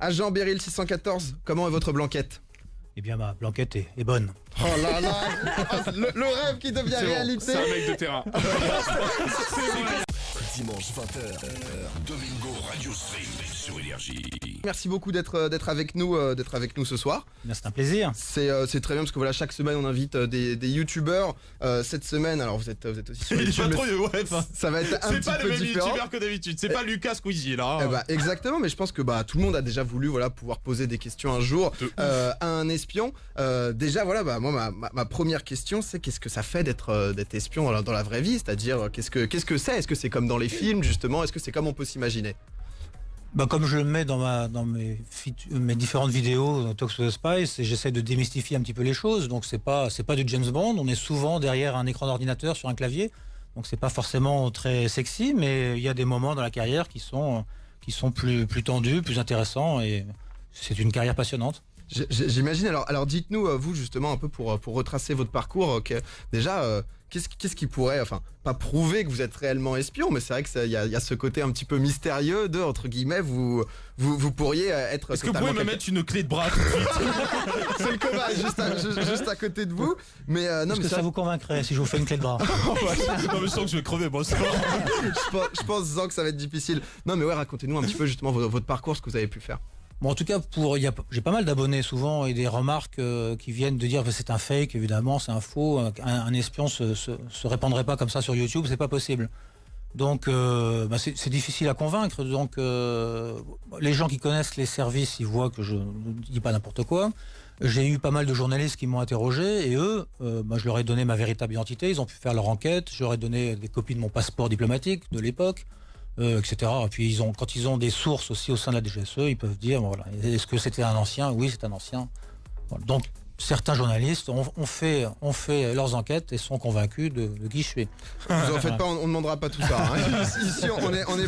Agent Beryl 614, comment est votre blanquette? Eh bien, ma blanquette est bonne. Oh là là, le rêve qui devient réalité. C'est un mec de terrain. Dimanche 20h, Domingo Radio Stream sur Énergie. Merci beaucoup d'être avec nous ce soir. Bien, c'est un plaisir. C'est très bien parce que voilà, chaque semaine on invite des youtubeurs. Cette semaine, alors vous êtes aussi sur Il est YouTube, pas trop ça va être un petit C'est pas peu le même différent. youtubeur que d'habitude. C'est pas Lucas Squeezie là. Eh bah, exactement, mais je pense que tout le monde a déjà voulu pouvoir poser des questions un jour à un espion. Déjà moi ma première question, c'est qu'est-ce que ça fait d'être espion dans la vraie vie, c'est-à-dire qu'est-ce que c'est? Est-ce que c'est comme dans les films justement? Est-ce que c'est comme on peut s'imaginer? Comme je le mets dans mes différentes vidéos Talks to the Spice, et j'essaie de démystifier un petit peu les choses. Donc c'est pas du James Bond. On est souvent derrière un écran d'ordinateur sur un clavier. Donc c'est pas forcément très sexy, mais il y a des moments dans la carrière qui sont plus tendus, plus intéressants, et c'est une carrière passionnante. J'imagine. Alors dites-nous, vous justement un peu pour retracer votre parcours, déjà qu'est-ce qui pourrait, pas prouver que vous êtes réellement espion, mais c'est vrai que il y a ce côté un petit peu mystérieux de, entre guillemets, vous pourriez être. Est-ce que vous pouvez me mettre une clé de bras tout de suite? C'est le cobaye juste à côté de vous, mais non. Est-ce que ça vous convaincrait si je vous fais une clé de bras? Non, mais je sens que je vais crever moi. Je pense que ça va être difficile. Non mais ouais, racontez-nous un petit peu justement votre parcours, ce que vous avez pu faire. Bon, en tout cas, j'ai pas mal d'abonnés souvent et des remarques qui viennent de dire que c'est un fake, évidemment, c'est un faux. Un espion se répandrait pas comme ça sur YouTube, c'est pas possible. Donc, c'est difficile à convaincre. Donc, les gens qui connaissent les services, ils voient que je ne dis pas n'importe quoi. J'ai eu pas mal de journalistes qui m'ont interrogé et eux, je leur ai donné ma véritable identité. Ils ont pu faire leur enquête. Je leur ai donné des copies de mon passeport diplomatique de l'époque. Etc. Et puis quand ils ont des sources aussi au sein de la DGSE, ils peuvent dire est-ce que c'était un ancien? Oui, c'est un ancien. Voilà. Donc certains journalistes ont fait leurs enquêtes et sont convaincus de qui je suis. Vous en faites pas, on ne demandera pas tout ça. Hein. Ici, on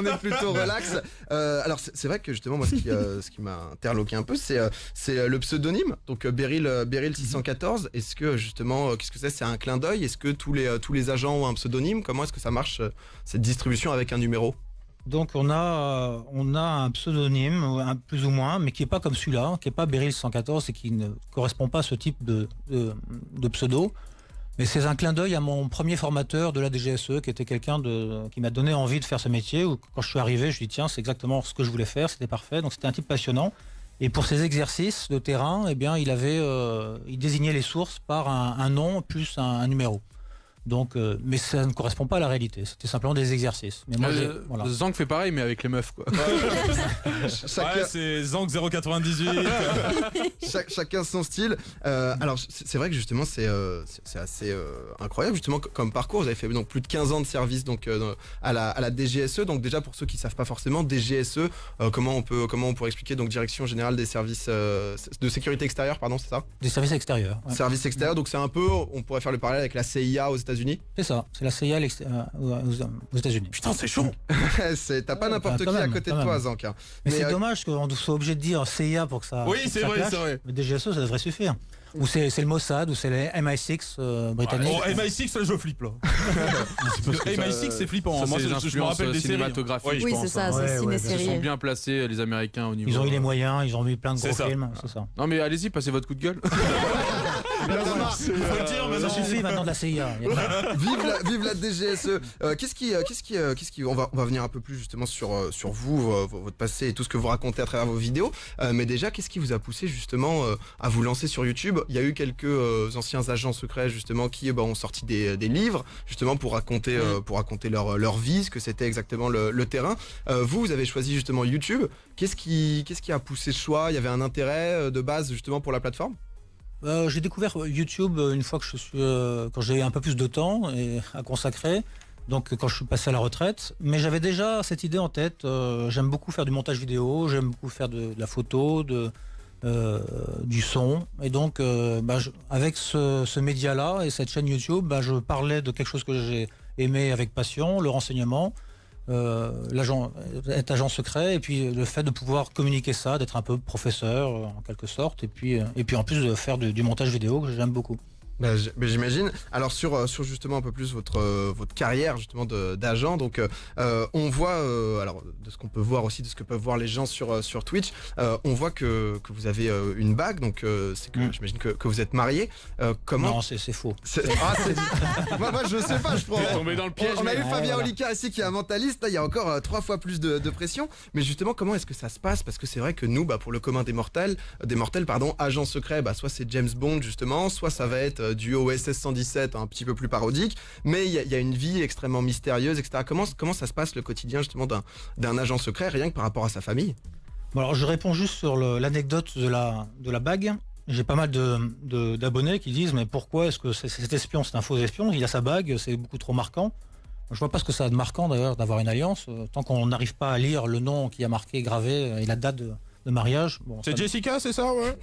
est plutôt relax. Alors c'est vrai que justement moi ce qui m'a interloqué un peu, c'est le pseudonyme. Donc Beryl 614. Est-ce que justement qu'est-ce que c'est? C'est un clin d'œil? Est-ce que tous les agents ont un pseudonyme? Comment est-ce que ça marche cette distribution avec un numéro? Donc on a un pseudonyme, plus ou moins, mais qui est pas comme celui-là, qui est pas Beryl 114 et qui ne correspond pas à ce type de pseudo. Mais c'est un clin d'œil à mon premier formateur de la DGSE, qui était quelqu'un qui m'a donné envie de faire ce métier. Où quand je suis arrivé, je lui ai dit tiens, c'est exactement ce que je voulais faire, c'était parfait. Donc c'était un type passionnant. Et pour ses exercices de terrain, il désignait les sources par un nom plus un numéro. Donc, mais ça ne correspond pas à la réalité. C'était simplement des exercices. Mais moi, Zank fait pareil, mais avec les meufs, quoi. Ouais, c'est Zank 098. Chacun son style. Alors, c'est vrai que justement, c'est assez incroyable. Justement, comme parcours, vous avez fait donc plus de 15 ans de service donc à la DGSE. Donc déjà, pour ceux qui savent pas forcément, DGSE, comment on pourrait expliquer? Donc Direction Générale des Services de Sécurité Extérieure, pardon, c'est ça? Des services extérieurs. Ouais. Services extérieurs. Donc c'est un peu, on pourrait faire le parallèle avec la CIA aux États-Unis. C'est ça, c'est la CIA aux États-Unis. Putain, c'est chaud. T'as pas n'importe qui à côté de toi, Zank. Mais c'est dommage qu'on soit obligé de dire CIA pour que ça. Oui, c'est vrai, clash. c'est vrai. Mais DGSE, ça devrait suffire. Ou c'est le Mossad, ou c'est les MI6 britanniques. MI6, je flippe là. MI6, c'est flippant. Moi, je me rappelle des cinématographiques. Oui, c'est ça, c'est Ils se ciné-série. sont bien placés, les Américains, au niveau. Ils ont eu les moyens, ils ont mis plein de gros films, c'est ça. Non, mais allez-y, passez votre coup de gueule. Faut le dire, mais Ça non. suffit maintenant de la CIA. Vive la DGSE. Qu'est-ce qui on va venir un peu plus justement sur vous, votre passé et tout ce que vous racontez à travers vos vidéos. Mais déjà, qu'est-ce qui vous a poussé justement à vous lancer sur YouTube? Il y a eu quelques anciens agents secrets justement qui ont sorti des livres justement pour raconter leur vie, ce que c'était exactement le terrain. Vous avez choisi justement YouTube. Qu'est-ce qui a poussé ce choix? Il y avait un intérêt de base justement pour la plateforme? J'ai découvert YouTube une fois que quand j'ai un peu plus de temps à consacrer, donc quand je suis passé à la retraite. Mais j'avais déjà cette idée en tête. J'aime beaucoup faire du montage vidéo, j'aime beaucoup faire de la photo, du son. Et donc, avec ce média-là et cette chaîne YouTube, je parlais de quelque chose que j'ai aimé avec passion, le renseignement. Être agent secret, et puis le fait de pouvoir communiquer ça, d'être un peu professeur en quelque sorte, et puis en plus de faire du montage vidéo que j'aime beaucoup. J'imagine. Alors sur justement un peu plus votre carrière justement d'agent, donc on voit alors de ce qu'on peut voir aussi, de ce que peuvent voir les gens sur Twitch, on voit que vous avez une bague, donc c'est que j'imagine que vous êtes marié. Comment? Non, c'est faux. Moi je sais pas, je prends. Tombé dans le piège. On a eu mais- Fabien voilà. Olicard ici qui est un mentaliste, là, il y a encore 3 fois plus de pression. Mais justement, comment est-ce que ça se passe? Parce que c'est vrai que nous, pour le commun des mortels, agent secret, soit c'est James Bond justement, soit ça va être du OSS 117 un petit peu plus parodique, mais il y a une vie extrêmement mystérieuse, etc. Comment ça se passe le quotidien justement d'un agent secret, rien que par rapport à sa famille? Bon, alors je réponds juste sur l'anecdote de la bague. J'ai pas mal d'abonnés qui disent mais pourquoi est-ce que cet espion, c'est un faux espion, il a sa bague, c'est beaucoup trop marquant. Je vois pas ce que ça a de marquant d'ailleurs d'avoir une alliance, tant qu'on n'arrive pas à lire le nom qui a marqué, gravé et la date de mariage. Bon, C'est ça- Jessica, c'est ça, ouais?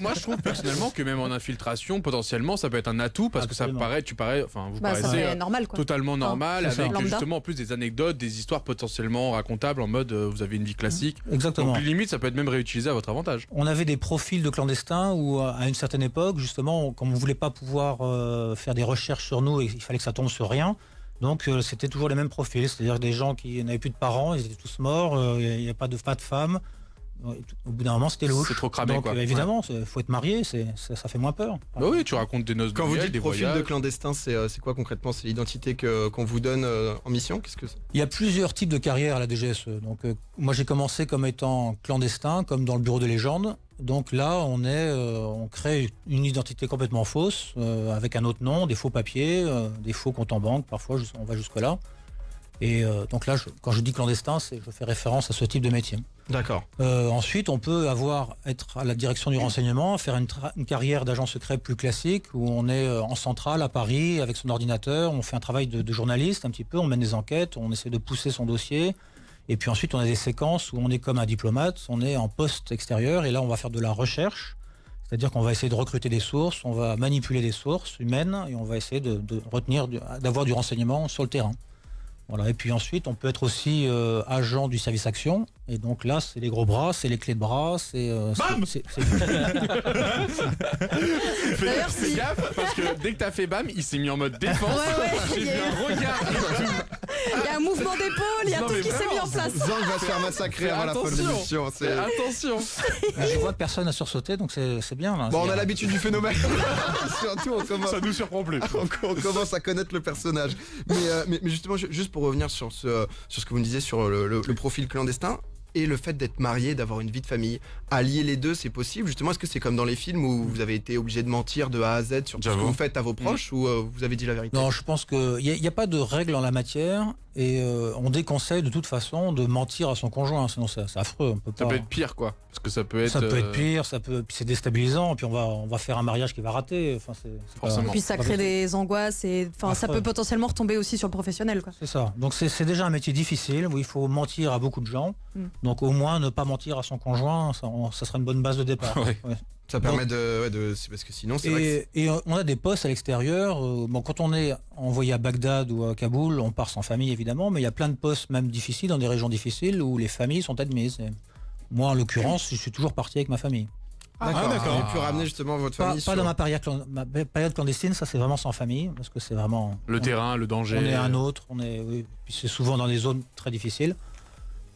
Moi, je trouve personnellement que même en infiltration, potentiellement, ça peut être un atout parce Absolument. que vous Ça paraissez serait normal, quoi. totalement normal, c'est ça. avec Lambda. justement en plus des anecdotes, des histoires potentiellement racontables en mode vous avez une vie classique. Exactement. Donc limite, ça peut être même réutilisé à votre avantage. On avait des profils de clandestins où, à une certaine époque, justement, comme on ne voulait pas pouvoir faire des recherches sur nous et il fallait que ça tombe sur rien, donc c'était toujours les mêmes profils, c'est-à-dire des gens qui n'avaient plus de parents, ils étaient tous morts, il n'y a pas de femme. Au bout d'un moment, c'était louche. C'est trop cramé, donc, quoi. évidemment, il faut être marié, ça fait moins peur. Bah oui, tu racontes des noces de Quand vous miel, dites des profil voyages. de clandestin, c'est quoi concrètement? C'est l'identité qu'on vous donne en mission? Qu'est-ce que c'est? Il y a plusieurs types de carrières à la DGSE. Donc, moi, j'ai commencé comme étant clandestin, comme dans le bureau de légende. Donc là, on crée une identité complètement fausse, avec un autre nom, des faux papiers, des faux comptes en banque. Parfois, on va jusque-là. Et donc là, quand je dis clandestin, je fais référence à ce type de métier. D'accord. Ensuite, on peut être à la direction du renseignement, faire une carrière d'agent secret plus classique, où on est en centrale à Paris avec son ordinateur, on fait un travail de journaliste un petit peu, on mène des enquêtes, on essaie de pousser son dossier. Et puis ensuite, on a des séquences où on est comme un diplomate, on est en poste extérieur, et là, on va faire de la recherche. C'est-à-dire qu'on va essayer de recruter des sources, on va manipuler des sources humaines, et on va essayer d'avoir du renseignement sur le terrain. Voilà. Et puis ensuite, on peut être aussi agent du service action. Et donc là, c'est les gros bras, c'est les clés de bras, D'ailleurs, Fais si. gaffe, parce que dès que t'as fait bam, il s'est mis en mode défense. Ouais, J'ai il y vu a eu- un regard. Il y a un mouvement d'épaule, il y a Non, tout mais qui s'est mis en place. Zang va se faire massacrer avant la fin de Attention. l'émission. Attention. Je vois que personne n'a sursauté, donc c'est bien. Là. Bon, on C'est- a l'habitude du phénomène. Surtout, on nous surprend plus. commence à connaître le personnage. Mais justement, juste pour revenir sur ce que vous me disiez sur le profil clandestin et le fait d'être marié, d'avoir une vie de famille, allier les deux, c'est possible? Justement, est-ce que c'est comme dans les films où vous avez été obligé de mentir de A à Z sur tout ce que J'avoue. vous faites à vos proches, ou vous avez dit la vérité? Non, je pense qu'il n'y a pas de règle en la matière et on déconseille de toute façon de mentir à son conjoint, sinon c'est affreux. On peut Ça pas- peut être pire, quoi. Parce que ça peut être. Ça peut être pire, puis c'est déstabilisant, puis on va faire un mariage qui va rater. Enfin, c'est pas- Forcément. Et puis ça pas crée possible. des angoisses et ça Affreux. peut potentiellement retomber aussi sur le professionnel, quoi. C'est ça. Donc c'est déjà un métier difficile où il faut mentir à beaucoup de gens. Donc au moins ne pas mentir à son conjoint, ça serait une bonne base de départ. Ouais. Ouais. Ça permet c'est parce que sinon, c'est vrai que Et on a des postes à l'extérieur. Bon, quand on est envoyé à Bagdad ou à Kaboul, on part sans famille évidemment, mais il y a plein de postes même difficiles dans des régions difficiles où les familles sont admises. Et moi, en l'occurrence, je suis toujours parti avec ma famille. d'accord. d'accord. Vous avez pu ramener justement votre Pas, famille pas sur- dans ma période clandestine, ça c'est vraiment sans famille, parce que c'est vraiment... Le terrain, le danger. On est un autre, oui, puis c'est souvent dans des zones très difficiles.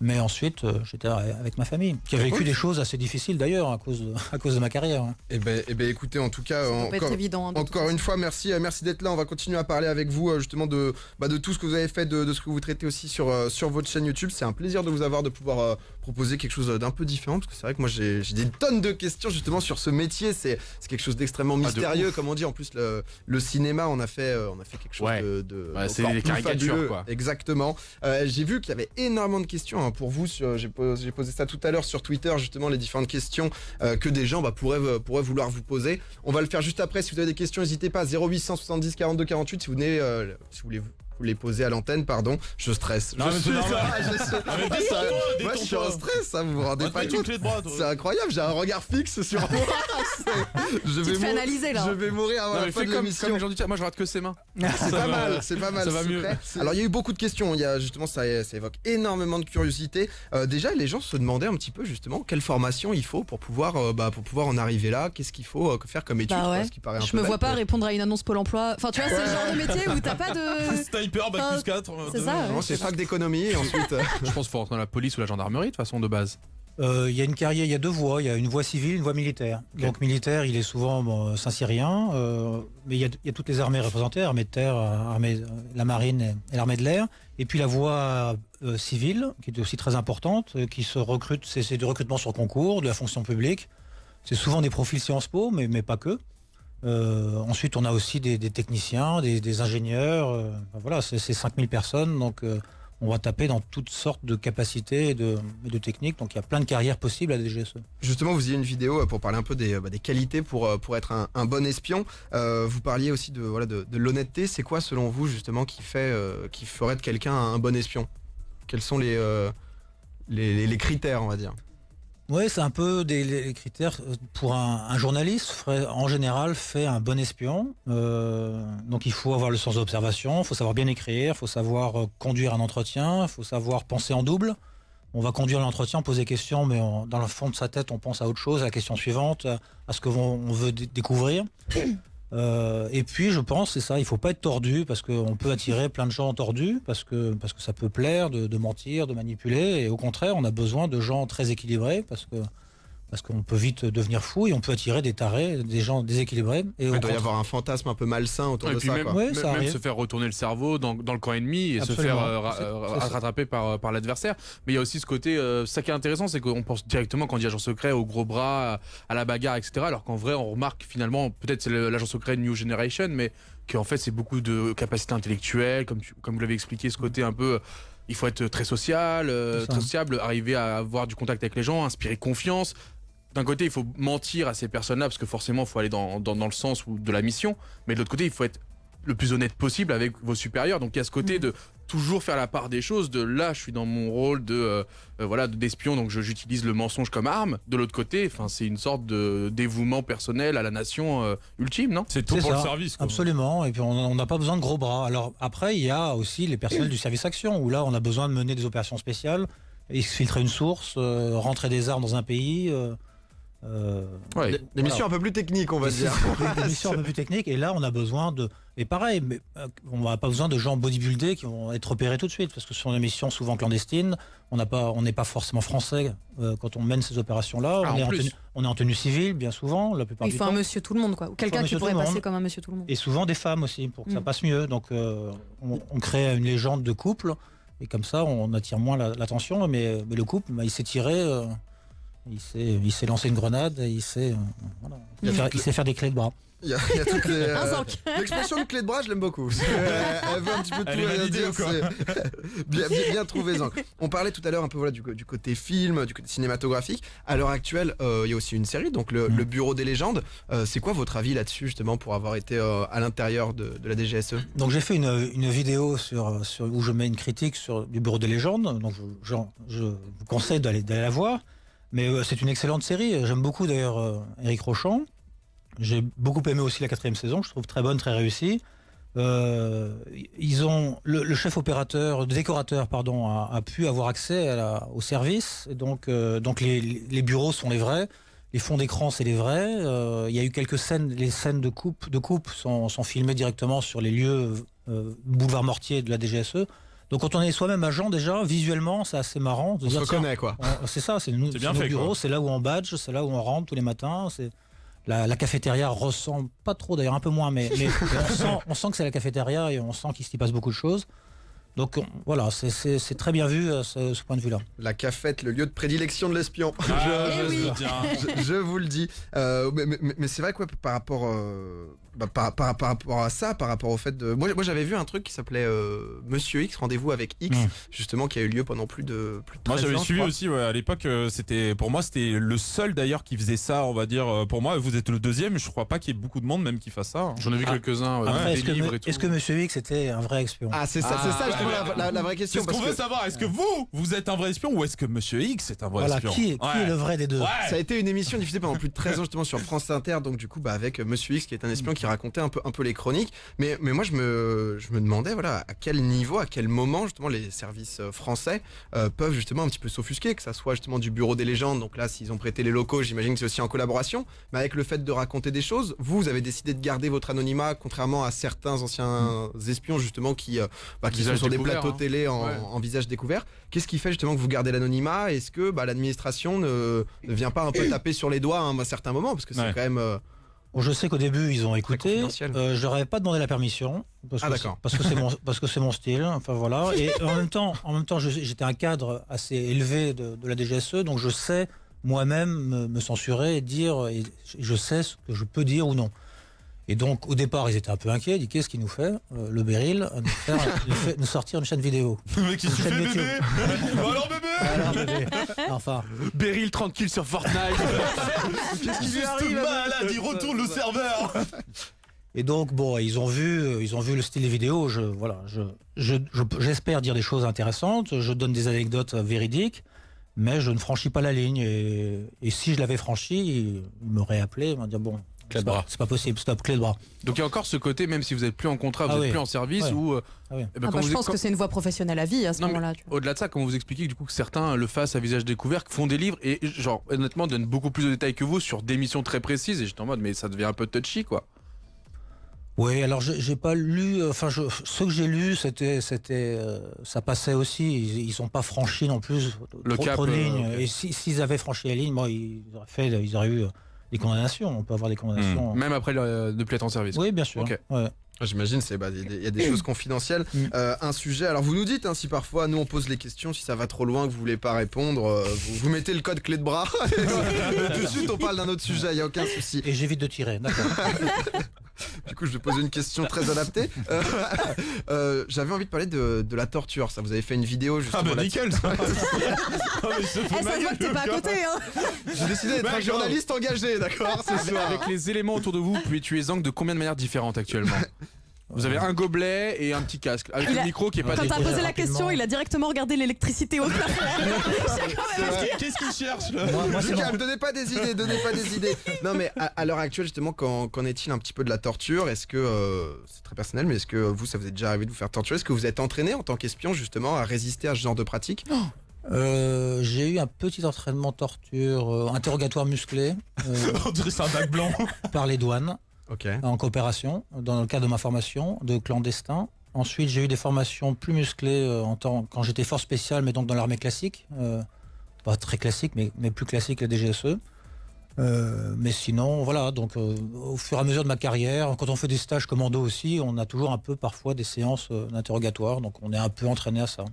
Mais ensuite, j'étais avec ma famille, qui a vécu des choses assez difficiles d'ailleurs à cause de ma carrière. Hein. Eh ben, écoutez, en tout cas, Ça peut pas être encore, évident. hein, de toute encore façon. une fois, merci d'être là. On va continuer à parler avec vous justement de tout ce que vous avez fait, de ce que vous traitez aussi sur votre chaîne YouTube. C'est un plaisir de vous avoir, de pouvoir proposer quelque chose d'un peu différent, parce que c'est vrai que moi j'ai des tonnes de questions justement sur ce métier. C'est quelque chose d'extrêmement mystérieux, comme on dit. En plus, le cinéma, on a fait quelque chose Ouais. de Ouais, c'est encore les plus caricatures, fabuleux. quoi. Exactement. J'ai vu qu'il y avait énormément de questions pour vous. J'ai posé ça tout à l'heure sur Twitter, justement, les différentes questions que des gens pourraient vouloir vous poser. On va le faire juste après. Si vous avez des questions, n'hésitez pas. 0870 42 48 si vous voulez vous les posez à l'antenne, pardon. Je stresse. Non, mais c'est normal. Moi, je suis en stress, hein, vous vous rendez pas compte. C'est incroyable, j'ai un regard fixe sur moi. Je Tu te fais mou- analyser là. Je vais mourir avant Non, la mais fin fais de comme l'émission. les gens du chat. Moi, je rate que ses mains. C'est pas mal, c'est pas mal. Ça va c'est mieux. prêt. Alors il y a eu beaucoup de questions, il y a justement ça évoque énormément de curiosité. Déjà les gens se demandaient un petit peu justement quelle formation il faut pour pouvoir en arriver là, qu'est-ce qu'il faut faire comme étude, Bah ouais. ce qui paraît un Je peu me vois bête, pas mais- répondre à une annonce Pôle emploi. Enfin, tu vois, c'est le genre de métier où t'as pas de. Sniper, bac plus 4. C'est ça, Non, c'est fac d'économie et ensuite Je pense qu'il faut rentrer dans la police ou la gendarmerie de façon de base. Il y a une carrière, il y a 2 voies. Il y a une voie civile, une voie militaire. Donc militaire, il est souvent saint-cyrien, mais il y a toutes les armées représentées, armée de terre, la marine et l'armée de l'air. Et puis la voie civile, qui est aussi très importante, qui se recrute, c'est du recrutement sur concours, de la fonction publique. C'est souvent des profils Sciences Po, mais pas que. Ensuite, on a aussi des techniciens, des ingénieurs. Voilà, c'est 5000 personnes, donc on va taper dans toutes sortes de capacités et de techniques. Donc il y a plein de carrières possibles à la DGSE. justement vous y a une vidéo pour parler un peu des qualités pour être un bon espion. Vous parliez aussi de l'honnêteté. C'est quoi selon vous justement qui ferait de quelqu'un un bon espion? Quels sont les critères, on va dire? Oui, c'est un peu les critères pour un journaliste. En général, fait un bon espion. Donc il faut avoir le sens de l'observation, il faut savoir bien écrire, il faut savoir conduire un entretien, il faut savoir penser en double. On va conduire l'entretien, poser des questions, mais dans le fond de sa tête, on pense à autre chose, à la question suivante, à ce qu'on veut découvrir. Et puis, je pense, c'est ça, il faut pas être tordu, parce qu'on peut attirer plein de gens tordus, parce que ça peut plaire de mentir, de manipuler, et au contraire, on a besoin de gens très équilibrés, parce qu'on peut vite devenir fou, et on peut attirer des tarés, des gens déséquilibrés. Et Il doit y avoir un fantasme un peu malsain autour Et de puis ça, même, quoi. Ouais, même- ça même arrive. se faire retourner le cerveau dans le camp ennemi et Absolument. se faire C'est ça. rattraper par l'adversaire. Mais il y a aussi ce côté, ça qui est intéressant, c'est qu'on pense directement quand on dit agent secret au gros bras, à la bagarre, etc. Alors qu'en vrai, on remarque finalement, peut-être c'est l'agent secret New Generation, mais qu'en fait c'est beaucoup de capacités intellectuelles, comme vous l'avez expliqué, ce côté un peu... Il faut être très social, C'est ça. très sociable, arriver à avoir du contact avec les gens, inspirer confiance. D'un côté, il faut mentir à ces personnes-là parce que forcément, il faut aller dans le sens de la mission. Mais de l'autre côté, il faut être le plus honnête possible avec vos supérieurs. Donc il y a ce côté de toujours faire la part des choses. De là, je suis dans mon rôle d'espion, donc j'utilise le mensonge comme arme. De l'autre côté, c'est une sorte de dévouement personnel à la nation ultime, non? C'est tout C'est pour ça, le service. Quoi. Absolument, et puis on n'a pas besoin de gros bras. Alors après, il y a aussi les personnels du service action, où là, on a besoin de mener des opérations spéciales, exfiltrer une source, rentrer des armes dans un pays... Ouais. Des missions un peu plus techniques, on va dire. Des missions un peu plus techniques, et là on a besoin de... Et pareil, mais, on n'a pas besoin de gens bodybuildés qui vont être repérés tout de suite, parce que ce sont des missions souvent clandestines, on n'est pas forcément français quand on mène ces opérations-là, Ah, on est en tenue civile bien souvent, la plupart Il du faut temps. un monsieur tout le monde, quoi. Ou quelqu'un qui monsieur pourrait tout le passer monde. comme un monsieur tout le monde. Et souvent des femmes aussi, pour que ça Mm. passe mieux. Donc on crée une légende de couple, et comme ça on attire moins l'attention, mais le couple, il s'est tiré... il s'est lancé une grenade et il sait faire des clés de bras. Il y a toutes les, Un zank. l'expression de clé de bras, je l'aime beaucoup. Elle veut un petit peu tout Elle est rien validée dire. ou quoi C'est bien trouvé, Zank. On parlait tout à l'heure un peu du côté film, du côté cinématographique. À l'heure actuelle, il y a aussi une série, donc le Bureau des légendes. C'est quoi votre avis là-dessus, justement, pour avoir été à l'intérieur de la DGSE? Donc j'ai fait une vidéo où je mets une critique du Bureau des légendes. Donc je vous conseille d'aller la voir. Mais c'est une excellente série. J'aime beaucoup d'ailleurs Éric Rochant. J'ai beaucoup aimé aussi la 4e saison. Je trouve très bonne, très réussie. Ils ont le chef opérateur, décorateur, pardon, a pu avoir accès au service. Et donc les bureaux sont les vrais. Les fonds d'écran, c'est les vrais. Il y a eu quelques scènes. Les scènes de coupe sont filmées directement sur les lieux boulevard Mortier de la DGSE. Donc quand on est soi-même agent, déjà, visuellement, c'est assez marrant. On se reconnaît, quoi. C'est ça, c'est bien nos fait, bureaux, quoi. c'est là où on badge, c'est là où on rentre tous les matins. La cafétéria ressemble pas trop, d'ailleurs un peu moins, mais on sent que c'est la cafétéria et on sent qu'il s'y passe beaucoup de choses. Donc voilà, c'est très bien vu ce point de vue-là. La cafette, le lieu de prédilection de l'espion. Eh oui. Je vous le dis. Mais c'est vrai que par rapport par rapport à ça, par rapport au fait de... Moi j'avais vu un truc qui s'appelait Monsieur X, Rendez-vous avec X, justement, qui a eu lieu pendant plus de 13 Moi j'avais ans, suivi aussi, à l'époque, pour moi c'était le seul d'ailleurs qui faisait ça, on va dire, pour moi, vous êtes le deuxième, je crois pas qu'il y ait beaucoup de monde même qui fasse ça. J'en ai vu quelques-uns, Après, des livres et tout. est-ce que Monsieur X était un vrai espion? Ah, c'est ça justement la vraie question. C'est ce qu'on veut savoir, est-ce que vous êtes un vrai espion ou est-ce que Monsieur X est un vrai espion? Qui est le vrai des deux? Ça a été une émission diffusée pendant plus de 13 ans justement sur France Inter, donc du coup avec Monsieur X qui est un espion qui racontait un peu les chroniques, mais moi je me demandais voilà à quel niveau, à quel moment justement les services français peuvent justement un petit peu s'offusquer, que ça soit justement du bureau des légendes, donc là s'ils ont prêté les locaux, j'imagine que c'est aussi en collaboration, mais avec le fait de raconter des choses, vous avez décidé de garder votre anonymat contrairement à certains anciens espions justement qui sont sur des plateaux télé en visage découvert. Qu'est-ce qui fait justement que vous gardez l'anonymat? Est-ce que l'administration ne vient pas un peu taper sur les doigts à un certain moment, parce que c'est quand même Bon, je sais qu'au début ils ont écouté. Je leur avais pas demandé la permission parce que c'est mon style. Enfin voilà. Et en même temps, j'étais un cadre assez élevé de la DGSE, donc je sais moi-même me censurer et dire. Et je sais ce que je peux dire ou non. Et donc au départ ils étaient un peu inquiets. Ils disent qu'est-ce qu'il nous fait le Beryl nous sortir une chaîne vidéo. Mais qu'est-ce que tu fais, bébé? Alors bébé. Enfin. Beryl tranquille sur Fortnite. Qu'est-ce qui lui arrive? Malade, il retourne le serveur. Et donc bon, ils ont vu le style des vidéos. J'espère dire des choses intéressantes. Je donne des anecdotes véridiques, mais je ne franchis pas la ligne. Et si je l'avais franchi, ils m'auraient appelé, ils m'auraient dit bon. C'est pas possible, stop, clé de bras. Donc il y a encore ce côté, même si vous n'êtes plus en contrat, vous n'êtes plus en service, ou. Je pense que c'est une voie professionnelle à vie à ce moment-là. Au-delà de ça, quand vous expliquez du coup que certains le fassent à visage découvert, font des livres et genre honnêtement donnent beaucoup plus de détails que vous sur des missions très précises, et j'étais en mode mais ça devient un peu touchy quoi. Oui, alors j'ai pas lu. Enfin, ce que j'ai lu, ça passait aussi. Ils ont pas franchi non plus trop de lignes. Okay. Et s'ils avaient franchi la ligne, ils auraient eu des condamnations. On peut avoir des condamnations. Même après ne plus être en service. Oui, bien sûr. Okay. Ouais. J'imagine, il y a des choses confidentielles. Un sujet, alors vous nous dites si parfois nous on pose les questions, si ça va trop loin, que vous voulez pas répondre, vous mettez le code clé de bras, et tout de suite on parle d'un autre sujet, il n'y a aucun souci. Et j'évite de tirer, d'accord. Du coup je vais poser une question très adaptée. J'avais envie de parler de la torture, ça vous avez fait une vidéo justement. Ah bah nickel ça. Ça se voit que t'es pas à côté J'ai décidé d'être un journaliste engagé, d'accord, ce soir. Avec les éléments autour de vous, vous pouvez tuer Zang de combien de manières différentes actuellement? Vous avez un gobelet et un petit casque avec le micro qui est pas. Quand t'as posé la question, il a directement regardé l'électricité au plafond. Qu'est-ce qu'il cherche là? Lucas, donnez pas des idées. Non mais à l'heure actuelle justement, qu'en est-il un petit peu de la torture? Est-ce que c'est très personnel, mais est-ce que vous, ça vous est déjà arrivé de vous faire torturer? Est-ce que vous êtes entraîné en tant qu'espion justement à résister à ce genre de pratique? J'ai eu un petit entraînement torture, interrogatoire musclé. On dirait c'est un bac blanc. Par les douanes. Okay. En coopération, dans le cadre de ma formation de clandestin. Ensuite, j'ai eu des formations plus musclées quand j'étais force spéciale, mais donc dans l'armée classique. Pas très classique, mais plus classique que la DGSE. Mais sinon, voilà, donc au fur et à mesure de ma carrière, quand on fait des stages commando aussi, on a toujours un peu parfois des séances d'interrogatoire, donc on est un peu entraîné à ça.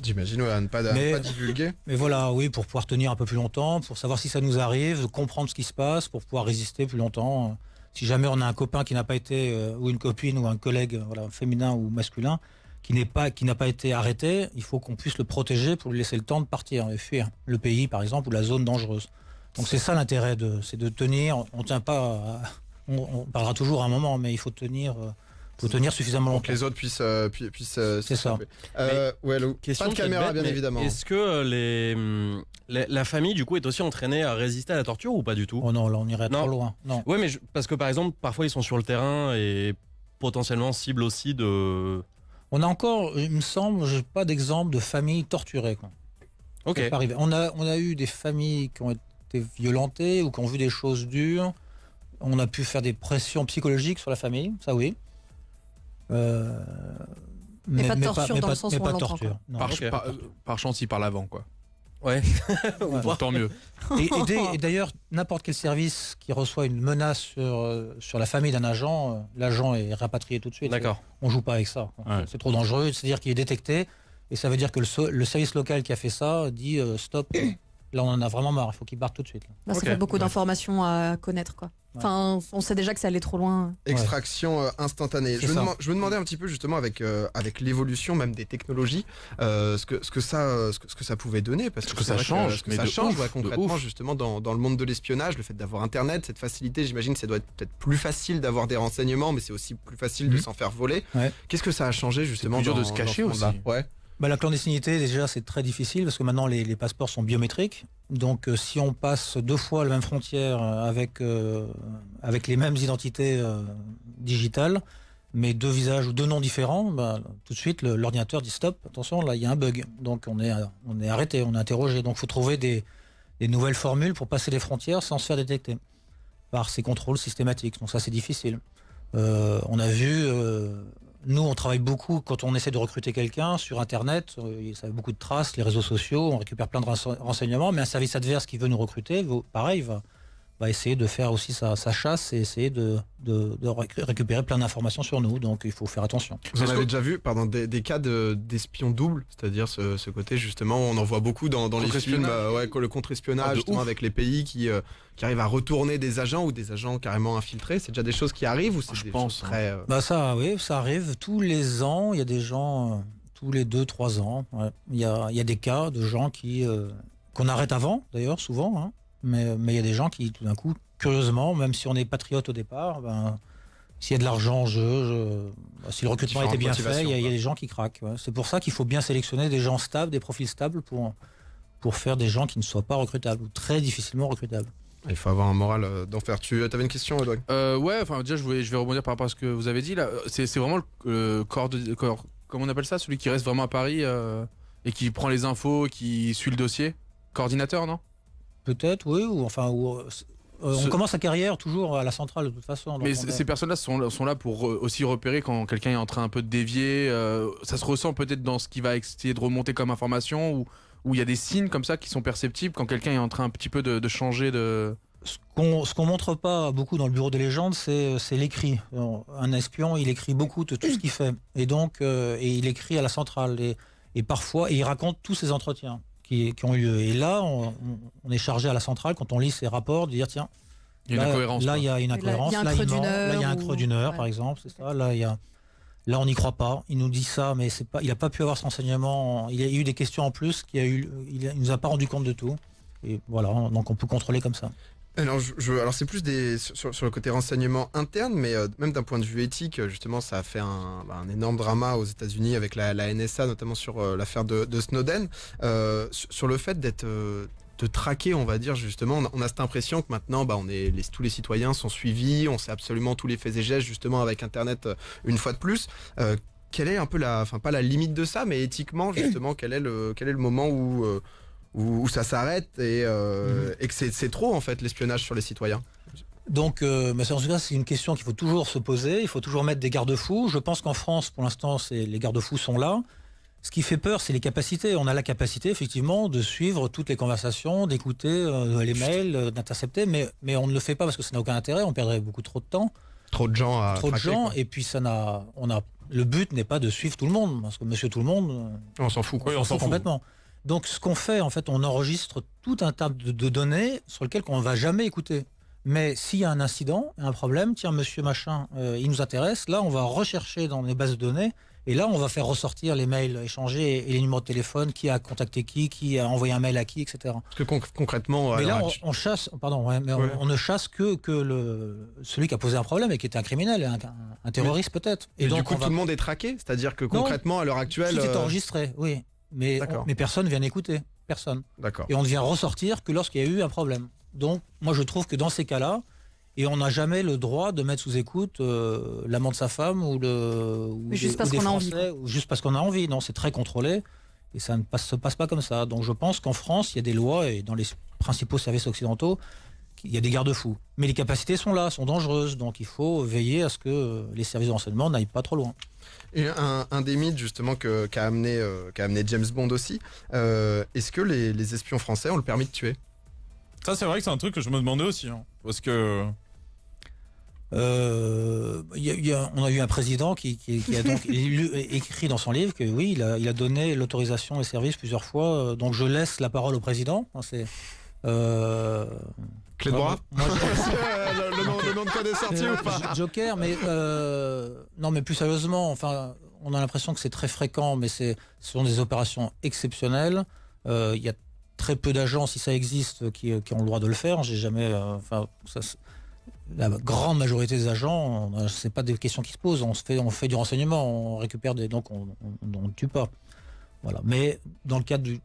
J'imagine, à ne pas divulguer. Mais voilà, oui, pour pouvoir tenir un peu plus longtemps, pour savoir si ça nous arrive, comprendre ce qui se passe, pour pouvoir résister plus longtemps. Si jamais on a un copain qui n'a pas été, ou une copine, ou un collègue féminin ou masculin, qui n'a pas été arrêté, il faut qu'on puisse le protéger pour lui laisser le temps de partir et fuir le pays, par exemple, ou la zone dangereuse. Donc c'est ça l'intérêt, c'est de tenir. On tient pas, on parlera toujours à un moment, mais il faut tenir suffisamment longtemps. Pour que les autres puissent c'est ça. Pas de caméra, bien évidemment. Est-ce que la famille, du coup, est aussi entraînée à résister à la torture ou pas du tout? Oh non, là, on irait trop loin. Non. Ouais, mais parce que par exemple, parfois, ils sont sur le terrain et potentiellement cible aussi de... On a encore, il me semble, j'ai pas d'exemple de famille torturée. Quoi. Ok. On a eu des familles qui ont été violentées ou qui ont vu des choses dures. On a pu faire des pressions psychologiques sur la famille, ça oui. Mais pas de torture dans le sens où on l'entend. Par chance, il parle avant, quoi. Ouais. Tant mieux. Et d'ailleurs, n'importe quel service qui reçoit une menace sur la famille d'un agent, l'agent est rapatrié tout de suite. D'accord. On joue pas avec ça. Ouais. C'est trop dangereux. C'est-à-dire qu'il est détecté et ça veut dire que le service local qui a fait ça dit stop. Là, on en a vraiment marre. Il faut qu'ils partent tout de suite. Là. Bah, ça Ok. fait beaucoup d'informations à connaître, quoi. Enfin, on sait déjà que ça allait trop loin. Extraction instantanée. C'est ça. Je me demandais un petit peu justement avec l'évolution même des technologies, ce que ça pouvait donner, parce Ce que que c'est ça vrai change, ce que mais ça de change ouf, ouais, de concrètement ouf. justement dans le monde de l'espionnage, le fait d'avoir Internet, cette facilité, j'imagine que ça doit être peut-être plus facile d'avoir des renseignements, mais c'est aussi plus facile de s'en faire voler. Ouais. Qu'est-ce que ça a changé justement plus dur de dans- se dans cacher ce monde-là aussi. Ouais. Bah, la clandestinité, déjà, c'est très difficile parce que maintenant, les passeports sont biométriques. Donc, si on passe 2 fois la même frontière avec les mêmes identités digitales, mais 2 visages ou 2 noms différents, bah, tout de suite, l'ordinateur dit stop, attention, là, il y a un bug. Donc, on est arrêté, on est interrogé. Donc, il faut trouver des nouvelles formules pour passer les frontières sans se faire détecter par ces contrôles systématiques. Donc, ça, c'est difficile. On a vu... Nous, on travaille beaucoup quand on essaie de recruter quelqu'un sur Internet. Ça a beaucoup de traces, les réseaux sociaux, on récupère plein de renseignements. Mais un service adverse qui veut nous recruter, pareil, va essayer de faire aussi sa chasse et essayer de récupérer plein d'informations sur nous. Donc, il faut faire attention. Vous en avez déjà vu des cas d'espions doubles, c'est-à-dire ce côté justement, on en voit beaucoup dans les films, le contre-espionnage, justement, ouf. avec les pays qui arrivent à retourner des agents ou des agents carrément infiltrés. C'est déjà des choses qui arrivent ou c'est Je des pense, choses très... Bah ça, oui, ça arrive tous les ans. Il y a des gens, tous les 2-3 ans. Ouais. Il y a des cas de gens qu'on arrête avant, d'ailleurs, souvent. Hein. Mais il y a des gens qui, tout d'un coup, curieusement, même si on est patriote au départ, s'il y a de l'argent en jeu, si le recrutement était bien fait, il y a des gens qui craquent. Ouais. C'est pour ça qu'il faut bien sélectionner des gens stables, des profils stables pour faire des gens qui ne soient pas recrutables ou très difficilement recrutables. Il faut avoir un moral d'enfer. Tu avais une question, Edouard? Ouais, enfin déjà je vais rebondir par rapport à ce que vous avez dit là. C'est vraiment le corps, comment on appelle ça, celui qui reste vraiment à Paris et qui prend les infos, qui suit le dossier. Coordinateur, non? Peut-être, oui, on commence sa carrière toujours à la centrale de toute façon. Mais ces personnes-là sont là pour aussi repérer quand quelqu'un est en train un peu de dévier. Ça se ressent peut-être dans ce qui va essayer de remonter comme information ou il y a des signes comme ça qui sont perceptibles quand quelqu'un est en train un petit peu de changer de... Ce qu'on montre pas beaucoup dans le bureau des légendes, c'est l'écrit. Un espion, il écrit beaucoup de tout ce qu'il fait. Et donc, il écrit à la centrale. Et parfois, il raconte tous ses entretiens qui ont eu lieu. Et là, on est chargé à la centrale, quand on lit ces rapports, de dire, tiens, Il y a une incohérence. là, il y a une incohérence. Il y a un Là, creux il ment. d'une Là, il y a un heure creux d'une heure, ouais. par exemple. C'est ça. Là, on n'y croit pas. Il nous dit ça, mais il n'a pas pu avoir ce renseignement. Il y a eu des questions en plus. Il nous a pas rendu compte de tout. Et voilà, donc on peut contrôler comme ça. Alors, alors c'est plus sur le côté renseignement interne, mais même d'un point de vue éthique, justement, ça a fait un énorme drama aux États-Unis avec la NSA, notamment sur l'affaire de Snowden, sur le fait d'être de traquer, on va dire, justement. On a cette impression que maintenant, tous les citoyens sont suivis, on sait absolument tous les faits et gestes, justement, avec Internet, une fois de plus. Quelle est un peu pas la limite de ça, mais éthiquement, justement, quel est le moment où ça s'arrête et que c'est trop, en fait, l'espionnage sur les citoyens? Donc, en tout cas, c'est une question qu'il faut toujours se poser. Il faut toujours mettre des garde-fous. Je pense qu'en France, pour l'instant, les garde-fous sont là. Ce qui fait peur, c'est les capacités. On a la capacité, effectivement, de suivre toutes les conversations, d'écouter les mails, d'intercepter, mais on ne le fait pas parce que ça n'a aucun intérêt. On perdrait beaucoup trop de temps. Trop de gens à traquer, quoi. Et puis le but n'est pas de suivre tout le monde, parce que monsieur tout le monde, On s'en fout, quoi. Oui, on s'en fout. complètement. Donc, ce qu'on fait, en fait, on enregistre tout un tas de données sur lesquelles on ne va jamais écouter. Mais s'il y a un incident, un problème, tiens, monsieur machin, il nous intéresse, là, on va rechercher dans les bases de données, et là, on va faire ressortir les mails échangés et les numéros de téléphone, qui a contacté qui a envoyé un mail à qui, etc. Parce que concrètement... Mais alors, là, on chasse, pardon, ouais, mais on ne chasse que celui qui a posé un problème et qui était un criminel, un terroriste peut-être. Et donc, du coup, tout le monde est traqué? C'est-à-dire que concrètement, à l'heure actuelle... Tout est enregistré, oui. Mais personne ne vient écouter. Personne. D'accord. Et on ne vient ressortir que lorsqu'il y a eu un problème. Donc, moi, je trouve que dans ces cas-là, et on n'a jamais le droit de mettre sous écoute l'amant de sa femme ou juste parce qu'on a envie. Ou juste parce qu'on a envie. Non, c'est très contrôlé et ça ne se passe pas comme ça. Donc, je pense qu'en France, il y a des lois et dans les principaux services occidentaux, il y a des garde-fous. Mais les capacités sont là, sont dangereuses. Donc, il faut veiller à ce que les services de renseignement n'aillent pas trop loin. Et un des mythes justement qu'a amené James Bond aussi, est-ce que les espions français ont le permis de tuer? Ça, c'est vrai que c'est un truc que je me demandais aussi. Hein, parce que. On a eu un président qui a donc écrit dans son livre que oui, il a donné l'autorisation et service plusieurs fois. Donc je laisse la parole au président. C'est Clé de bras. moi, Le nom de code est sorti ou pas? Joker, mais non, mais plus sérieusement, enfin, on a l'impression que c'est très fréquent, mais ce sont des opérations exceptionnelles. Il y a très peu d'agents, si ça existe, qui ont le droit de le faire. J'ai jamais, la grande majorité des agents, c'est pas des questions qui se posent. On fait du renseignement, on récupère donc on ne tue pas. Voilà. Mais dans le cadre du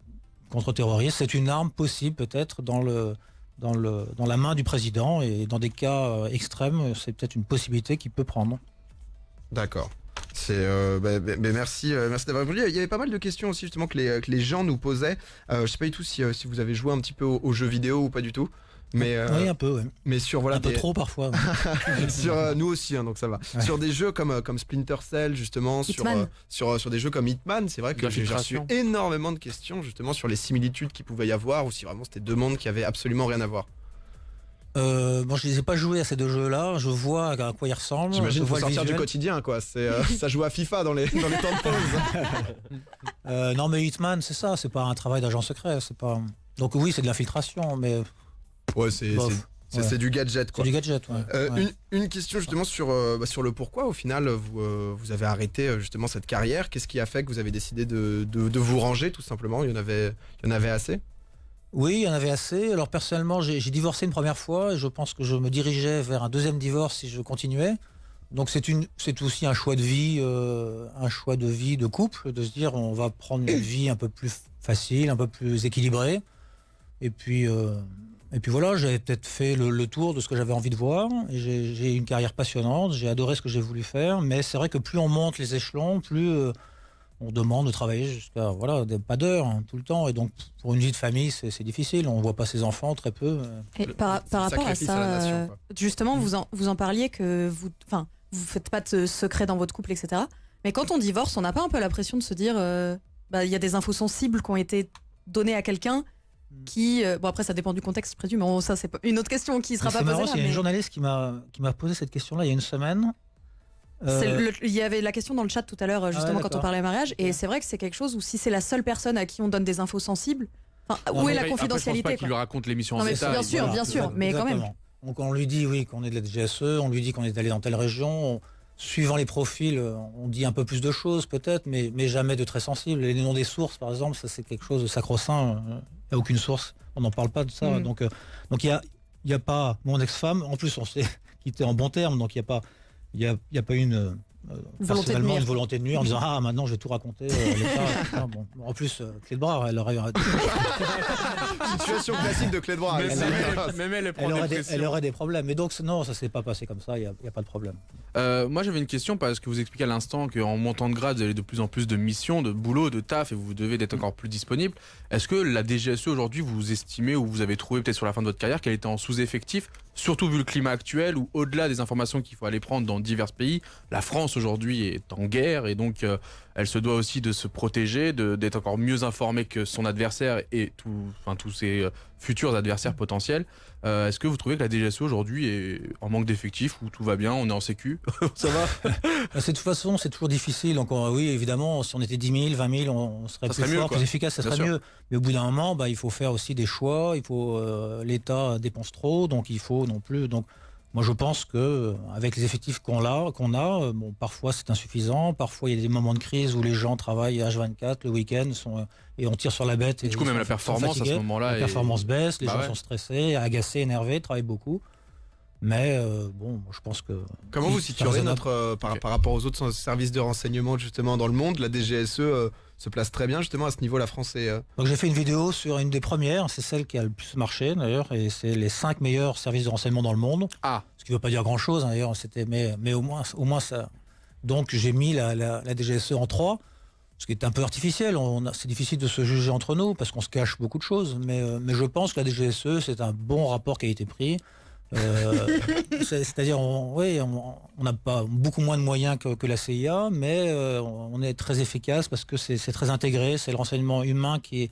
contre-terrorisme, c'est une arme possible peut-être dans la main du président, et dans des cas extrêmes, c'est peut-être une possibilité qu'il peut prendre. D'accord. Merci d'avoir répondu. Il y avait pas mal de questions aussi justement que les gens nous posaient. Je sais pas du tout si vous avez joué un petit peu aux jeux vidéo ou pas du tout. Mais oui, un peu, ouais. Mais sur voilà un peu trop parfois. sur nous aussi, hein, donc ça va. Ouais. Sur des jeux comme Splinter Cell justement, sur des jeux comme Hitman, c'est vrai que j'ai reçu énormément de questions justement sur les similitudes qu'il pouvait y avoir, ou si vraiment c'était deux mondes qui avaient absolument rien à voir. Bon, je les ai pas joués à ces deux jeux-là. Je vois à quoi ils ressemblent. J'imagine qu'il faut sortir du quotidien, quoi. C'est ça joue à FIFA dans les temps de pause. Non, mais Hitman, c'est ça. C'est pas un travail d'agent secret. C'est pas. Donc oui, c'est de l'infiltration, mais. Ouais, c'est du gadget, quoi. C'est du gadget, ouais. Une question justement sur le pourquoi, au final, vous avez arrêté justement cette carrière. Qu'est-ce qui a fait que vous avez décidé de vous ranger, tout simplement? Il y en avait assez? Oui, il y en avait assez. Alors personnellement, j'ai divorcé une première fois et je pense que je me dirigeais vers un deuxième divorce si je continuais. Donc c'est aussi un choix de vie, de couple, de se dire on va prendre une vie un peu plus facile, un peu plus équilibrée. Et puis voilà, j'avais peut-être fait le tour de ce que j'avais envie de voir. Et j'ai une carrière passionnante, j'ai adoré ce que j'ai voulu faire. Mais c'est vrai que plus on monte les échelons, plus on demande de travailler jusqu'à pas d'heures, hein, tout le temps. Et donc pour une vie de famille, c'est difficile. On voit pas ses enfants très peu. Et par rapport à ça, justement, vous en parliez que vous faites pas de secret dans votre couple, etc. Mais quand on divorce, on n'a pas un peu la pression de se dire, il y a des infos sensibles qui ont été données à quelqu'un qui, bon après ça dépend du contexte, je présume, mais ça c'est une autre question qui sera pas posée là. Il y a une journaliste qui m'a posé cette question-là il y a une semaine. Il y avait la question dans le chat tout à l'heure, justement, quand on parlait mariage, et c'est vrai que c'est quelque chose où si c'est la seule personne à qui on donne des infos sensibles, où est la confidentialité? Je pense pas qu'il lui raconte l'émission en détail. Bien sûr, mais quand même. Donc on lui dit qu'on est de la DGSE, on lui dit qu'on est allé dans telle région. Suivant les profils, on dit un peu plus de choses peut-être, mais jamais de très sensible. Les noms des sources, par exemple, ça c'est quelque chose de sacro-saint. Il n'y a aucune source, on n'en parle pas de ça. Donc il y a pas mon ex-femme. En plus, on s'est quitté en bons termes, donc il y a pas une personnellement une volonté de nuire en disant maintenant je vais tout raconter l'État. Bon. En plus clé de bras, elle aurait situation classique de clé de bras. Elle aurait des problèmes. Mais donc non, ça s'est pas passé comme ça. Il y a pas de problème. Moi j'avais une question parce que vous expliquez à l'instant qu'en montant de grade vous avez de plus en plus de missions, de boulot, de taf et vous devez d'être encore plus disponible. Est-ce que la DGSE aujourd'hui vous estimez ou vous avez trouvé peut-être sur la fin de votre carrière qu'elle était en sous-effectif, surtout vu le climat actuel où au-delà des informations qu'il faut aller prendre dans divers pays, la France aujourd'hui est en guerre et donc elle se doit aussi de se protéger, d'être encore mieux informée que son adversaire et tous ses futurs adversaires potentiels. Est-ce que vous trouvez que la DGSE aujourd'hui est en manque d'effectifs ou tout va bien, on est en sécu? Ça va? De toute façon, c'est toujours difficile. Donc oui, évidemment, si on était 10 000, 20 000, on serait plus fort, plus efficace, ça serait mieux. Mais au bout d'un moment, il faut faire aussi des choix. L'État dépense trop, donc il faut non plus. Donc moi, je pense que avec les effectifs qu'on a, parfois c'est insuffisant. Parfois, il y a des moments de crise où les gens travaillent H24 le week-end et on tire sur la bête. Et du coup, même la performance à ce moment-là, la performance baisse, les gens sont stressés, agacés, énervés, travaillent beaucoup. Mais je pense que. Comment vous situerez par rapport aux autres services de renseignement justement dans le monde? La DGSE se place très bien justement à ce niveau. La France est. Donc j'ai fait une vidéo sur une des premières, c'est celle qui a le plus marché d'ailleurs, et c'est les 5 meilleurs services de renseignement dans le monde. Ce qui ne veut pas dire grand-chose d'ailleurs, mais au moins ça. Donc j'ai mis la DGSE en 3. Ce qui est un peu artificiel, c'est difficile de se juger entre nous parce qu'on se cache beaucoup de choses, mais je pense que la DGSE c'est un bon rapport qualité-prix. C'est-à-dire on n'a pas beaucoup moins de moyens que la CIA, mais on est très efficace parce que c'est très intégré, c'est le renseignement humain qui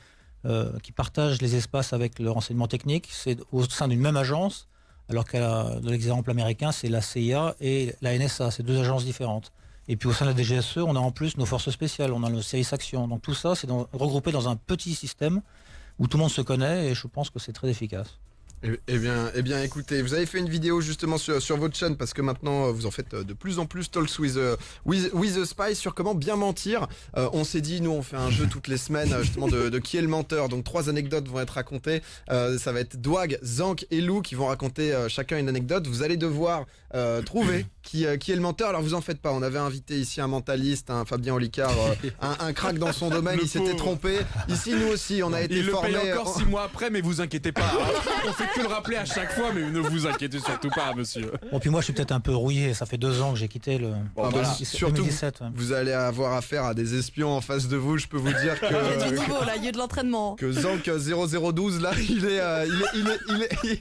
partage les espaces avec le renseignement technique, c'est au sein d'une même agence alors que dans l'exemple américain, c'est la CIA et la NSA, c'est 2 agences différentes. Et puis au sein de la DGSE, on a en plus nos forces spéciales, on a nos services actions. Donc tout ça, c'est regroupé dans un petit système où tout le monde se connaît et je pense que c'est très efficace. Eh bien, écoutez, vous avez fait une vidéo justement sur votre chaîne parce que maintenant vous en faites de plus en plus Talks with the Spy sur comment bien mentir. On s'est dit, nous on fait un jeu toutes les semaines justement de qui est le menteur. Donc 3 anecdotes vont être racontées. Ça va être Dwag, Zank et Lou qui vont raconter chacun une anecdote. Vous allez devoir trouver qui est le menteur. Alors vous en faites pas. On avait invité ici un mentaliste, un Fabien Olicard, un crack dans son domaine. Il s'était trompé. Ici nous aussi, on a été formés. Il le paye encore 6 mois après, mais vous inquiétez pas. On fait que le rappeler à chaque fois, mais ne vous inquiétez surtout pas, monsieur. Bon, puis moi, je suis peut-être un peu rouillé. Ça fait 2 ans que j'ai quitté le. Bon, surtout, 2017, vous allez avoir affaire à des espions en face de vous. Je peux vous dire que. Il y a du niveau là, il y a de l'entraînement. Que Zank 0012 là, il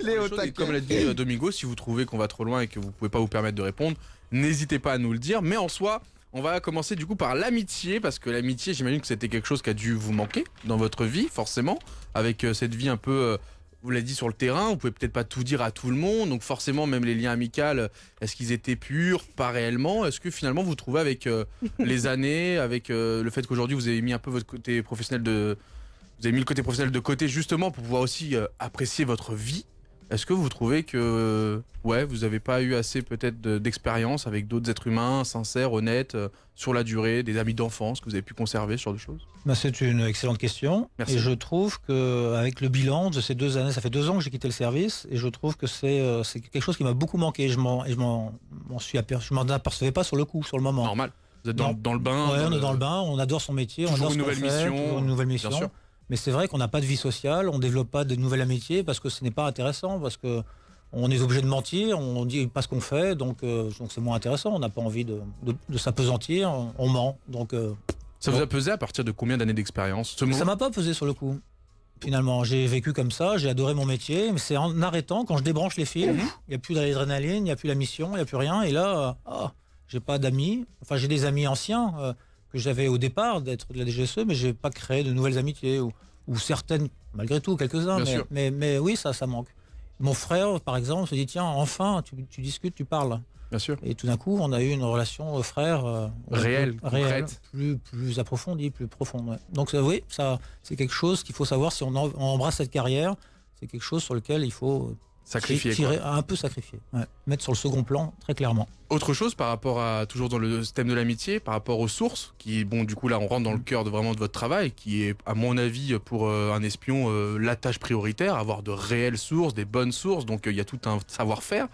est au taquet. Comme l'a dit Domingo, si vous trouvez qu'on va trop loin et que vous pouvez pas vous permettre de répondre, n'hésitez pas à nous le dire. Mais en soi, on va commencer du coup par l'amitié, parce que l'amitié, j'imagine que c'était quelque chose qui a dû vous manquer dans votre vie, forcément, avec cette vie un peu. Vous l'avez dit sur le terrain, vous pouvez peut-être pas tout dire à tout le monde, donc forcément même les liens amicaux, est-ce qu'ils étaient purs, pas réellement? Est-ce que finalement vous trouvez avec les années, avec le fait qu'aujourd'hui vous avez mis un peu votre côté professionnel vous avez mis le côté professionnel de côté justement pour pouvoir aussi apprécier votre vie? Est-ce que vous trouvez que vous n'avez pas eu assez peut-être d'expérience avec d'autres êtres humains sincères, honnêtes, sur la durée, des amis d'enfance que vous avez pu conserver, ce genre de choses? C'est une excellente question. Merci. Et je trouve qu'avec le bilan de ces 2 années, ça fait 2 ans que j'ai quitté le service, et je trouve que c'est quelque chose qui m'a beaucoup manqué. Je m'en apercevais pas sur le coup, sur le moment. Normal. Vous êtes dans le bain. Ouais, on est dans le bain, on adore son métier, on adore ce qu'on fait, toujours une nouvelle mission. Bien sûr. Mais c'est vrai qu'on n'a pas de vie sociale, on développe pas de nouvelles amitiés parce que ce n'est pas intéressant, parce que on est obligé de mentir, on dit pas ce qu'on fait, donc c'est moins intéressant. On n'a pas envie de s'apesantir, on ment. Donc ça vous a pesé à partir de combien d'années d'expérience? Ça m'a pas pesé sur le coup. Finalement, j'ai vécu comme ça, j'ai adoré mon métier, mais c'est en arrêtant, quand je débranche les fils, il n'y a plus d'adrénaline, il n'y a plus la mission, il n'y a plus rien, et là, j'ai pas d'amis. Enfin, j'ai des amis anciens que j'avais au départ d'être de la DGSE, mais j'ai pas créé de nouvelles amitiés, ou certaines, malgré tout, quelques-uns, mais oui, ça manque. Mon frère, par exemple, se dit, tiens, enfin, tu discutes, tu parles. Bien sûr. Et tout d'un coup, on a eu une relation frère réelle, plus approfondie, plus profonde. Ouais. Donc oui, ça, c'est quelque chose qu'il faut savoir si on embrasse cette carrière. C'est quelque chose sur lequel il faut un peu sacrifier, mettre sur le second plan très clairement. Autre chose par rapport à, toujours dans le thème de l'amitié, par rapport aux sources, qui bon du coup là on rentre dans le cœur vraiment de votre travail, qui est à mon avis pour un espion la tâche prioritaire, avoir de réelles sources, des bonnes sources, donc il y a tout un savoir-faire.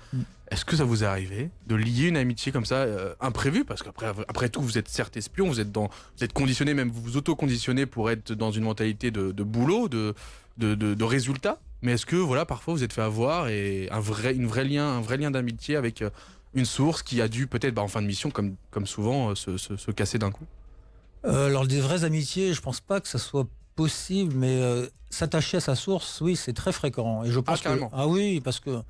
Est-ce que ça vous est arrivé de lier une amitié comme ça imprévue, parce qu'après tout vous êtes certes espion, vous êtes conditionné, même vous vous auto-conditionnez pour être dans une mentalité de boulot, de résultat. Mais est-ce que voilà parfois vous êtes fait avoir et un vrai lien d'amitié avec une source qui a dû peut-être en fin de mission comme souvent se casser d'un coup? Alors des vraies amitiés, je pense pas que ça soit possible, mais s'attacher à sa source, oui, c'est très fréquent. Et je pense oui, parce que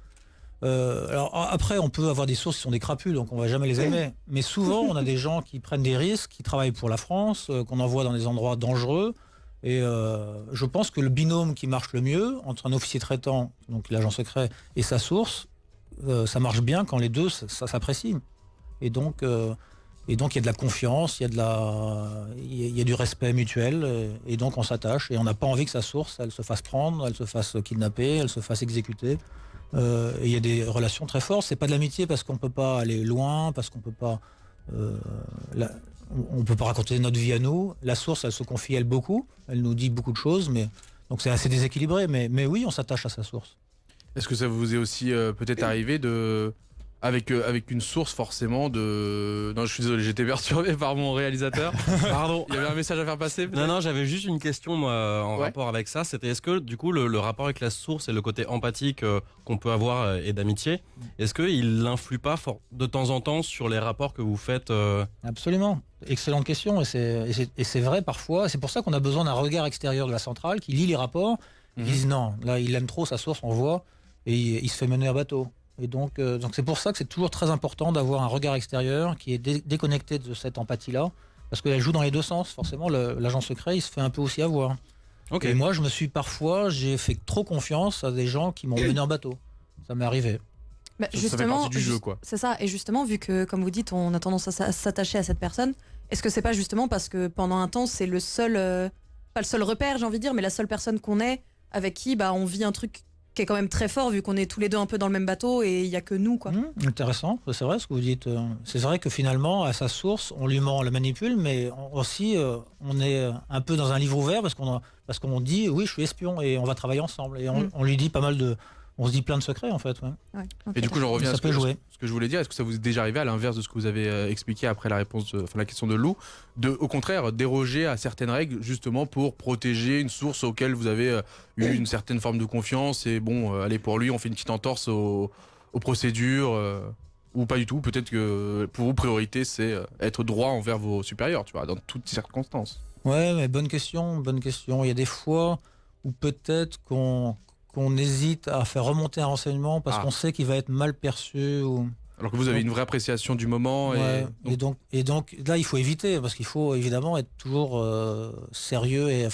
alors après on peut avoir des sources qui sont des crapules, donc on va jamais les aimer. Mais souvent on a des gens qui prennent des risques, qui travaillent pour la France, qu'on envoie dans des endroits dangereux. Et je pense que le binôme qui marche le mieux entre un officier traitant, donc l'agent secret, et sa source, ça marche bien quand les deux ça s'apprécie. Et donc il y a de la confiance, il y a du respect mutuel, et donc on s'attache et on n'a pas envie que sa source elle se fasse prendre, elle se fasse kidnapper, elle se fasse exécuter. Et il y a des relations très fortes. C'est pas de l'amitié parce qu'on peut pas aller loin, parce qu'on peut pas on peut pas raconter notre vie à nous. La source, elle se confie elle beaucoup, elle nous dit beaucoup de choses, mais donc c'est assez déséquilibré. Mais oui, on s'attache à sa source. Est-ce que ça vous est aussi peut-être arrivé avec une source forcément de... Non, je suis désolé, j'étais perturbé par mon réalisateur. Pardon, il y avait un message à faire passer peut-être? Non, j'avais juste une question moi, en rapport avec ça. C'était est-ce que du coup le rapport avec la source et le côté empathique qu'on peut avoir et d'amitié, est-ce qu'il n'influe pas de temps en temps sur les rapports que vous faites Absolument. Excellente question, et c'est vrai parfois. C'est pour ça qu'on a besoin d'un regard extérieur de la centrale qui lit les rapports, qui disent non, là il aime trop sa source, on voit, et il se fait mener à bateau. Et donc c'est pour ça que c'est toujours très important d'avoir un regard extérieur qui est déconnecté de cette empathie-là, parce qu'elle joue dans les deux sens. Forcément, l'agent secret, il se fait un peu aussi avoir. Okay. Et moi, j'ai fait trop confiance à des gens qui m'ont mené en bateau. Ça m'est arrivé. Bah, Ça fait partie du jeu, quoi. C'est ça. Et justement, vu que, comme vous dites, on a tendance à s'attacher à cette personne, est-ce que c'est pas justement parce que pendant un temps, c'est le seul, pas le seul repère, j'ai envie de dire, mais la seule personne qu'on est avec qui on vit un truc qui est quand même très fort, vu qu'on est tous les deux un peu dans le même bateau et il y a que nous, quoi. Intéressant, c'est vrai ce que vous dites. C'est vrai que finalement, à sa source, on lui ment, on la manipule, mais aussi, on est un peu dans un livre ouvert parce qu'on dit oui, je suis espion et on va travailler ensemble. Et on lui dit pas mal de. On se dit plein de secrets en fait. Ouais. Et du coup, j'en reviens à Ça peut jouer. ce que je voulais dire. Est-ce que ça vous est déjà arrivé, à l'inverse de ce que vous avez expliqué après la question de Lou, au contraire, déroger à certaines règles justement pour protéger une source auquel vous avez eu une certaine forme de confiance et allez, pour lui, on fait une petite entorse aux procédures ou pas du tout. Peut-être que pour vous, priorité, c'est être droit envers vos supérieurs, tu vois, dans toutes circonstances. Ouais, mais bonne question. Il y a des fois où peut-être qu'on hésite à faire remonter un renseignement parce qu'on sait qu'il va être mal perçu. Alors que vous avez une vraie appréciation du moment. Ouais, et donc là, il faut éviter parce qu'il faut évidemment être toujours sérieux et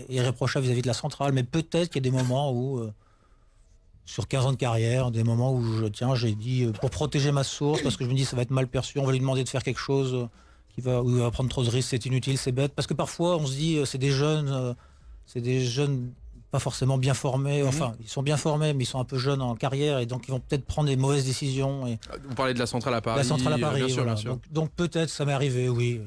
irréprochable vis-à-vis de la centrale. Mais peut-être qu'il y a des moments où, sur 15 ans de carrière, des moments où j'ai dit, pour protéger ma source, parce que je me dis ça va être mal perçu, on va lui demander de faire quelque chose où il va prendre trop de risques, c'est inutile, c'est bête. Parce que parfois, on se dit, c'est des jeunes pas forcément bien formés, enfin ils sont bien formés mais ils sont un peu jeunes en carrière et donc ils vont peut-être prendre des mauvaises décisions. Vous parlez de la centrale à Paris. La centrale à Paris, bien sûr, voilà. bien sûr. Donc peut-être ça m'est arrivé, oui.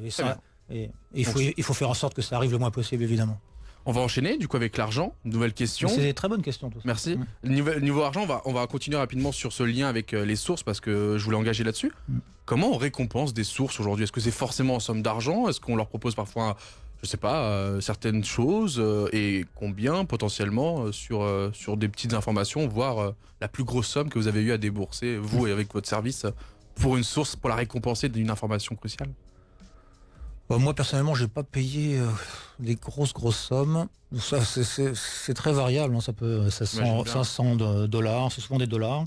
Et il faut faire en sorte que ça arrive le moins possible évidemment. On va enchaîner du coup avec l'argent, nouvelle question. C'est des très bonnes questions tout ça. Merci. Niveau argent, on va continuer rapidement sur ce lien avec les sources parce que je voulais engager là-dessus. Comment on récompense des sources aujourd'hui? Est-ce que c'est forcément en somme d'argent? Est-ce qu'on leur propose parfois je sais pas, certaines choses et combien potentiellement sur des petites informations, voire la plus grosse somme que vous avez eu à débourser, vous et avec votre service, pour une source, pour la récompenser d'une information cruciale? Moi personnellement, j'ai pas payé des grosses sommes. Ça, c'est très variable, hein. Ça peut 500 $, c'est souvent des dollars,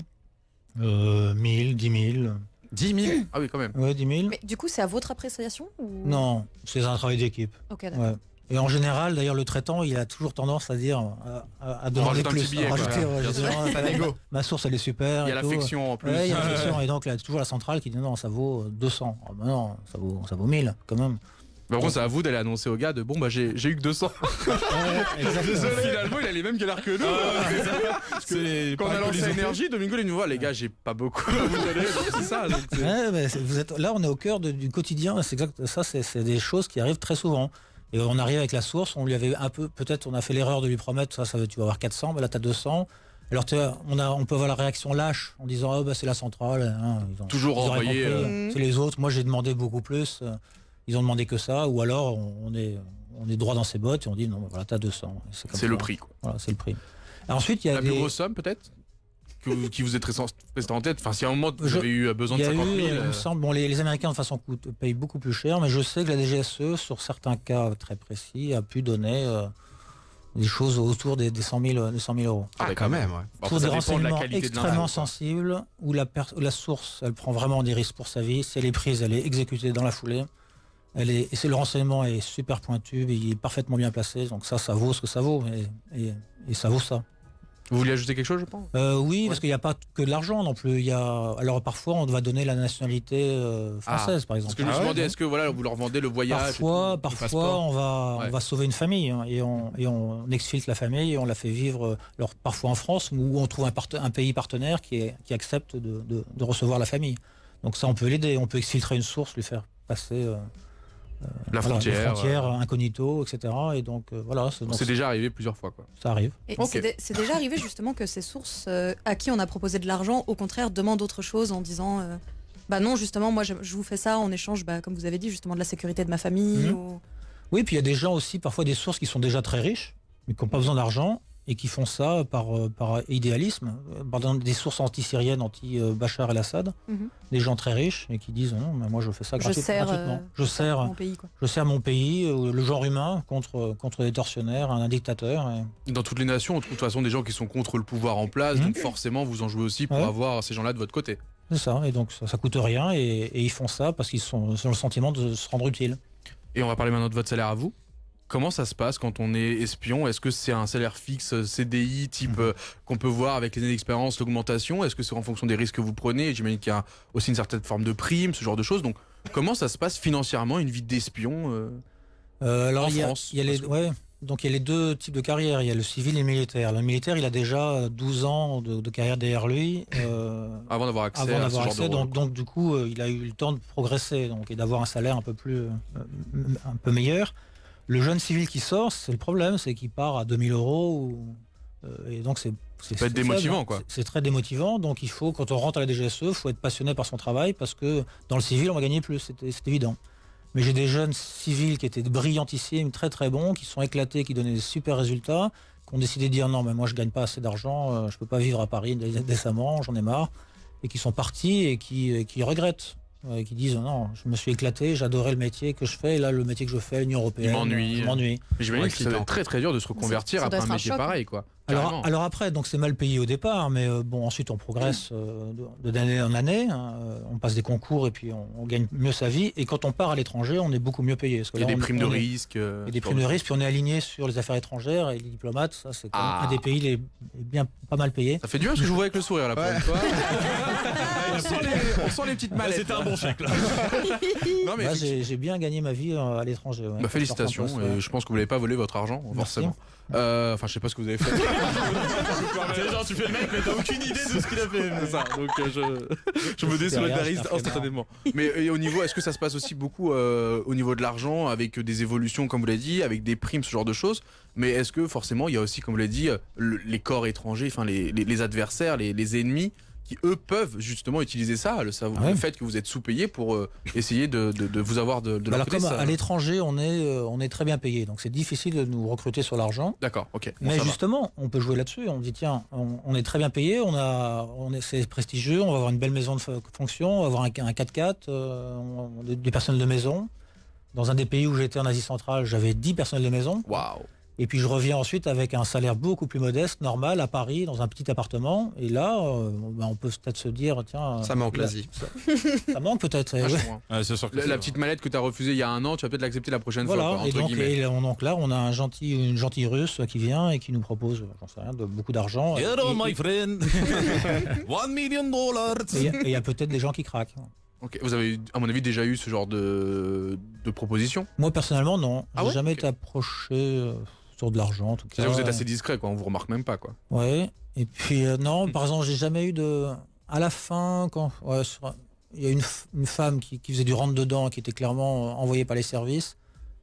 1000, 10 000. 10 000 Ah oui, quand même. Ouais, 10 000. Mais du coup, c'est à votre appréciation ou... Non, c'est un travail d'équipe. Ok, d'accord. Ouais. Et en général, d'ailleurs, le traitant, il a toujours tendance à dire, à demander plus. Un petit billet, ma source, elle est super. Il y a l'affection en plus. Ouais, il y a l'affection. Et donc, il y a toujours la centrale qui dit non, ça vaut 200. Ah, ben non, ça vaut 1000 quand même. Par contre, c'est à vous d'aller annoncer au gars de j'ai eu que 200. Finalement, il a les mêmes galères que nous. Quand on a lancé l'énergie, Domingo, il nous voit, les gars, j'ai pas beaucoup à vous donner. C'est ça. Là, on est au cœur du quotidien. C'est exact. Ça, c'est des choses qui arrivent très souvent. Et on arrive avec la source, on lui avait peut-être on a fait l'erreur de lui promettre, tu vas avoir 400, là t'as 200. Alors on peut avoir la réaction lâche en disant c'est la centrale. Hein, toujours envoyé. C'est les autres. Moi j'ai demandé beaucoup plus. Ils ont demandé que ça, ou alors on est droit dans ses bottes et on dit non, voilà, t'as 200. C'est le prix, quoi. Voilà, c'est le prix. Alors, ensuite, il y a la plus grosse somme, peut-être qui vous est restée en tête. Enfin, si à un moment vous avez eu besoin de 50 000. Il me semble, les Américains de façon payent beaucoup plus cher, mais je sais que la DGSE, sur certains cas très précis, a pu donner des choses autour des 100 000 euros. Ah, quand même, ouais. Pour des renseignements extrêmement sensibles, où la source, elle prend vraiment des risques pour sa vie. Si elle est prise, elle est exécutée dans la foulée. Et le renseignement est super pointu, il est parfaitement bien placé, donc ça vaut ce que ça vaut, et ça vaut ça. Vous vouliez ajouter quelque chose, je pense? Oui, parce qu'il n'y a pas que de l'argent non plus. Alors parfois, on va donner la nationalité française, par exemple. Parce que je me suis demandé, est-ce que vous leur vendez le voyage? Parfois, on va sauver une famille, hein, et on exfiltre la famille et on la fait vivre, alors parfois en France, où on trouve un pays partenaire qui accepte de recevoir la famille. Donc ça, on peut l'aider, on peut exfiltrer une source, lui faire passer... la frontière incognito, etc. Et donc voilà. C'est déjà arrivé plusieurs fois, quoi. Ça arrive. Et c'est déjà arrivé justement que ces sources à qui on a proposé de l'argent, au contraire, demandent autre chose en disant non, justement, moi je vous fais ça en échange, comme vous avez dit, justement de la sécurité de ma famille. Oui, puis il y a des gens aussi, parfois des sources qui sont déjà très riches, mais qui n'ont pas besoin d'argent et qui font ça par idéalisme. Par exemple, des sources anti-syriennes, anti-Bachar el-Assad, des gens très riches et qui disent non, mais moi je fais ça gratuitement. Je sers mon pays, quoi. Je sers mon pays, le genre humain contre des tortionnaires, un dictateur. Dans toutes les nations, on trouve de toute façon des gens qui sont contre le pouvoir en place, donc forcément vous en jouez aussi pour avoir ces gens-là de votre côté. C'est ça, et donc ça coûte rien et ils font ça parce qu'ils ont le sentiment de se rendre utile. Et on va parler maintenant de votre salaire à vous. comment ça se passe quand on est espion? Est-ce que c'est un salaire fixe CDI type qu'on peut voir avec les années d'expérience, l'augmentation? Est-ce que c'est en fonction des risques que vous prenez? J'imagine qu'il y a aussi une certaine forme de prime, ce genre de choses. Donc comment ça se passe financièrement une vie d'espion alors en il y a, France? il y a les, ouais, donc il y a les deux types de carrières, il y a le civil et le militaire. Le militaire, il a déjà 12 ans de carrière derrière lui. Avant d'avoir accès avant à d'avoir ce accès, genre de rôle. donc du coup, il a eu le temps de progresser donc, et d'avoir un salaire un peu meilleur. Le jeune civil qui sort, c'est le problème, c'est qu'il part à 2000 €. Et donc ça peut être démotivant, quoi. C'est très démotivant. Donc il faut, quand on rentre à la DGSE, il faut être passionné par son travail parce que dans le civil, on va gagner plus, c'est évident. Mais j'ai des jeunes civils qui étaient brillantissimes, très très bons, qui sont éclatés, qui donnaient des super résultats, qui ont décidé de dire non, mais moi je gagne pas assez d'argent, je peux pas vivre à Paris décemment, j'en ai marre, et qui sont partis et qui regrettent. Qui disent non, je me suis éclaté, j'adorais le métier que je fais, et là le métier que je fais, l'Union européenne, je m'ennuie. Mais j'imagine que c'est très très dur de se reconvertir Ça doit après un être un métier choc. pareil, quoi. Alors après, donc c'est mal payé au départ, mais bon, ensuite on progresse d'année en année, hein, on passe des concours et puis on gagne mieux sa vie. Et quand on part à l'étranger, on est beaucoup mieux payé. Parce que Il y a là, des primes de il risque. y a des primes de risque, puis on est aligné sur les affaires étrangères et les diplomates, ça c'est quand même un des pays les bien pas mal payés. Ça fait du bien parce que je vous vois avec le sourire là pour une fois. on sent les petites mallettes. C'était un bon chèque là. Non, mais Là, j'ai bien gagné ma vie à l'étranger. Ouais. félicitations. Je pense que vous n'avez pas volé votre argent, forcément. Enfin, je sais pas ce que vous avez fait. Genre, tu fais le mec, mais t'as aucune idée de ce qu'il a fait. C'est ça. Donc je me désolidarise instantanément. Mais au niveau, est-ce que ça se passe aussi beaucoup au niveau de l'argent, avec des évolutions, comme vous l'avez dit, avec des primes, ce genre de choses? Mais est-ce que forcément, il y a aussi, comme vous l'avez dit, les corps étrangers, enfin les adversaires, les ennemis, qui eux peuvent justement utiliser ça, le fait que vous êtes sous-payé pour essayer de vous avoir de leur Alors côté, comme ça... à l'étranger, on est très bien payé, donc c'est difficile de nous recruter sur l'argent. D'accord, ok. Bon, Mais ça va. justement, on peut jouer là-dessus. On dit tiens, on est très bien payé, c'est prestigieux, on va avoir une belle maison de fonction, on va avoir un 4x4, des personnels de maison. Dans un des pays où j'étais en Asie centrale, j'avais 10 personnels de maison. Waouh. Et puis je reviens ensuite avec un salaire beaucoup plus modeste, normal, à Paris, dans un petit appartement. Et là, on peut peut-être se dire, tiens... Ça manque l'Asie. Ça manque peut-être. Ouais, c'est sûr que La petite mallette que tu as refusée il y a un an, tu vas peut-être l'accepter la prochaine fois. Voilà, Quoi, et entre donc, guillemets. donc là, on a une gentille russe qui vient et qui nous propose, j'en sais rien, beaucoup d'argent. Hello, my friend. $1 million. Et il y a peut-être des gens qui craquent. Ok. Vous avez, à mon avis, déjà eu ce genre de proposition? Moi, personnellement, non. Ah J'ai ouais, jamais ok. été approché sur de l'argent, en tout cas. C'est-à-dire que vous êtes assez discret, quoi. On vous remarque même pas, quoi. Ouais. Et puis, non, par exemple, j'ai jamais eu de... À la fin, il y a une femme qui faisait du rentre-dedans, qui était clairement envoyée par les services.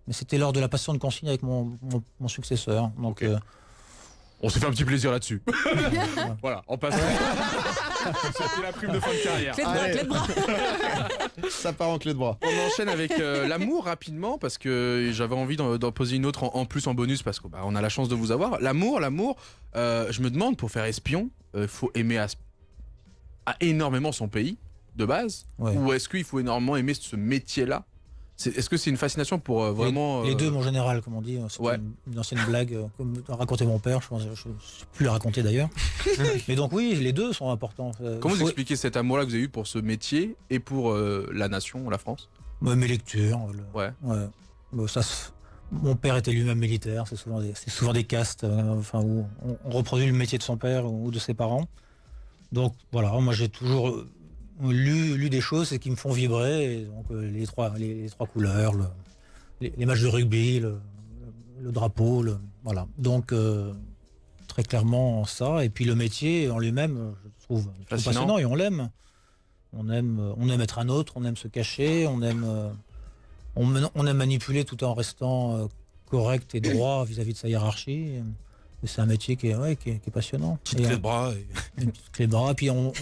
Mais c'était lors de la passation de consigne avec mon successeur. Donc, Ok. On s'est fait un petit plaisir là-dessus. Voilà, en passant. C'était la prime de fin de carrière. Clé de bras. Ça part en clé de bras. On enchaîne avec l'amour rapidement parce que j'avais envie d'en poser une autre en plus en bonus parce qu'on a la chance de vous avoir. L'amour, je me demande, pour faire espion, il faut aimer énormément son pays de base, Ouais. ou est-ce qu'il faut énormément aimer ce métier-là? Est-ce que c'est une fascination pour vraiment... Les deux, mon général, comme on dit. C'est Ouais. une ancienne blague, comme racontait mon père. Je ne sais plus la raconter d'ailleurs. Mais donc oui, les deux sont importants. Comment vous expliquez cet amour-là que vous avez eu pour ce métier et pour la nation, la France? Mes lectures. Ouais. Bon, mon père était lui-même militaire. C'est souvent des castes où on reproduit le métier de son père ou de ses parents. Donc voilà, moi j'ai toujours lu des choses qui me font vibrer. Et donc les trois couleurs, les matchs de rugby, le drapeau, voilà. Donc très clairement ça. Et puis le métier en lui-même, je trouve passionnant et on l'aime. On aime être un autre, on aime se cacher, on aime manipuler tout en restant correct et droit vis-à-vis de sa hiérarchie. Et c'est un métier qui est passionnant. Petite clé de bras. Une petite clé de bras. Puis on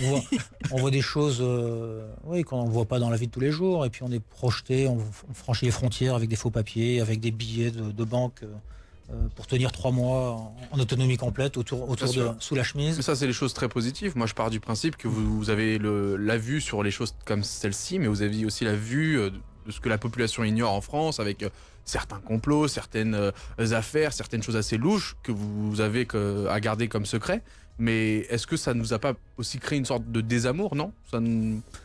voit des choses qu'on ne voit pas dans la vie de tous les jours. Et puis on est projeté, on franchit les frontières avec des faux papiers, avec des billets de banque pour tenir 3 mois en autonomie complète sous la chemise. Mais ça, c'est les choses très positives. Moi, je pars du principe que vous avez la vue sur les choses comme celle-ci, mais vous avez aussi la vue de ce que la population ignore en France, avec certains complots, certaines affaires, certaines choses assez louches que vous avez à garder comme secret. Mais est-ce que ça nous a pas aussi créé une sorte de désamour, non?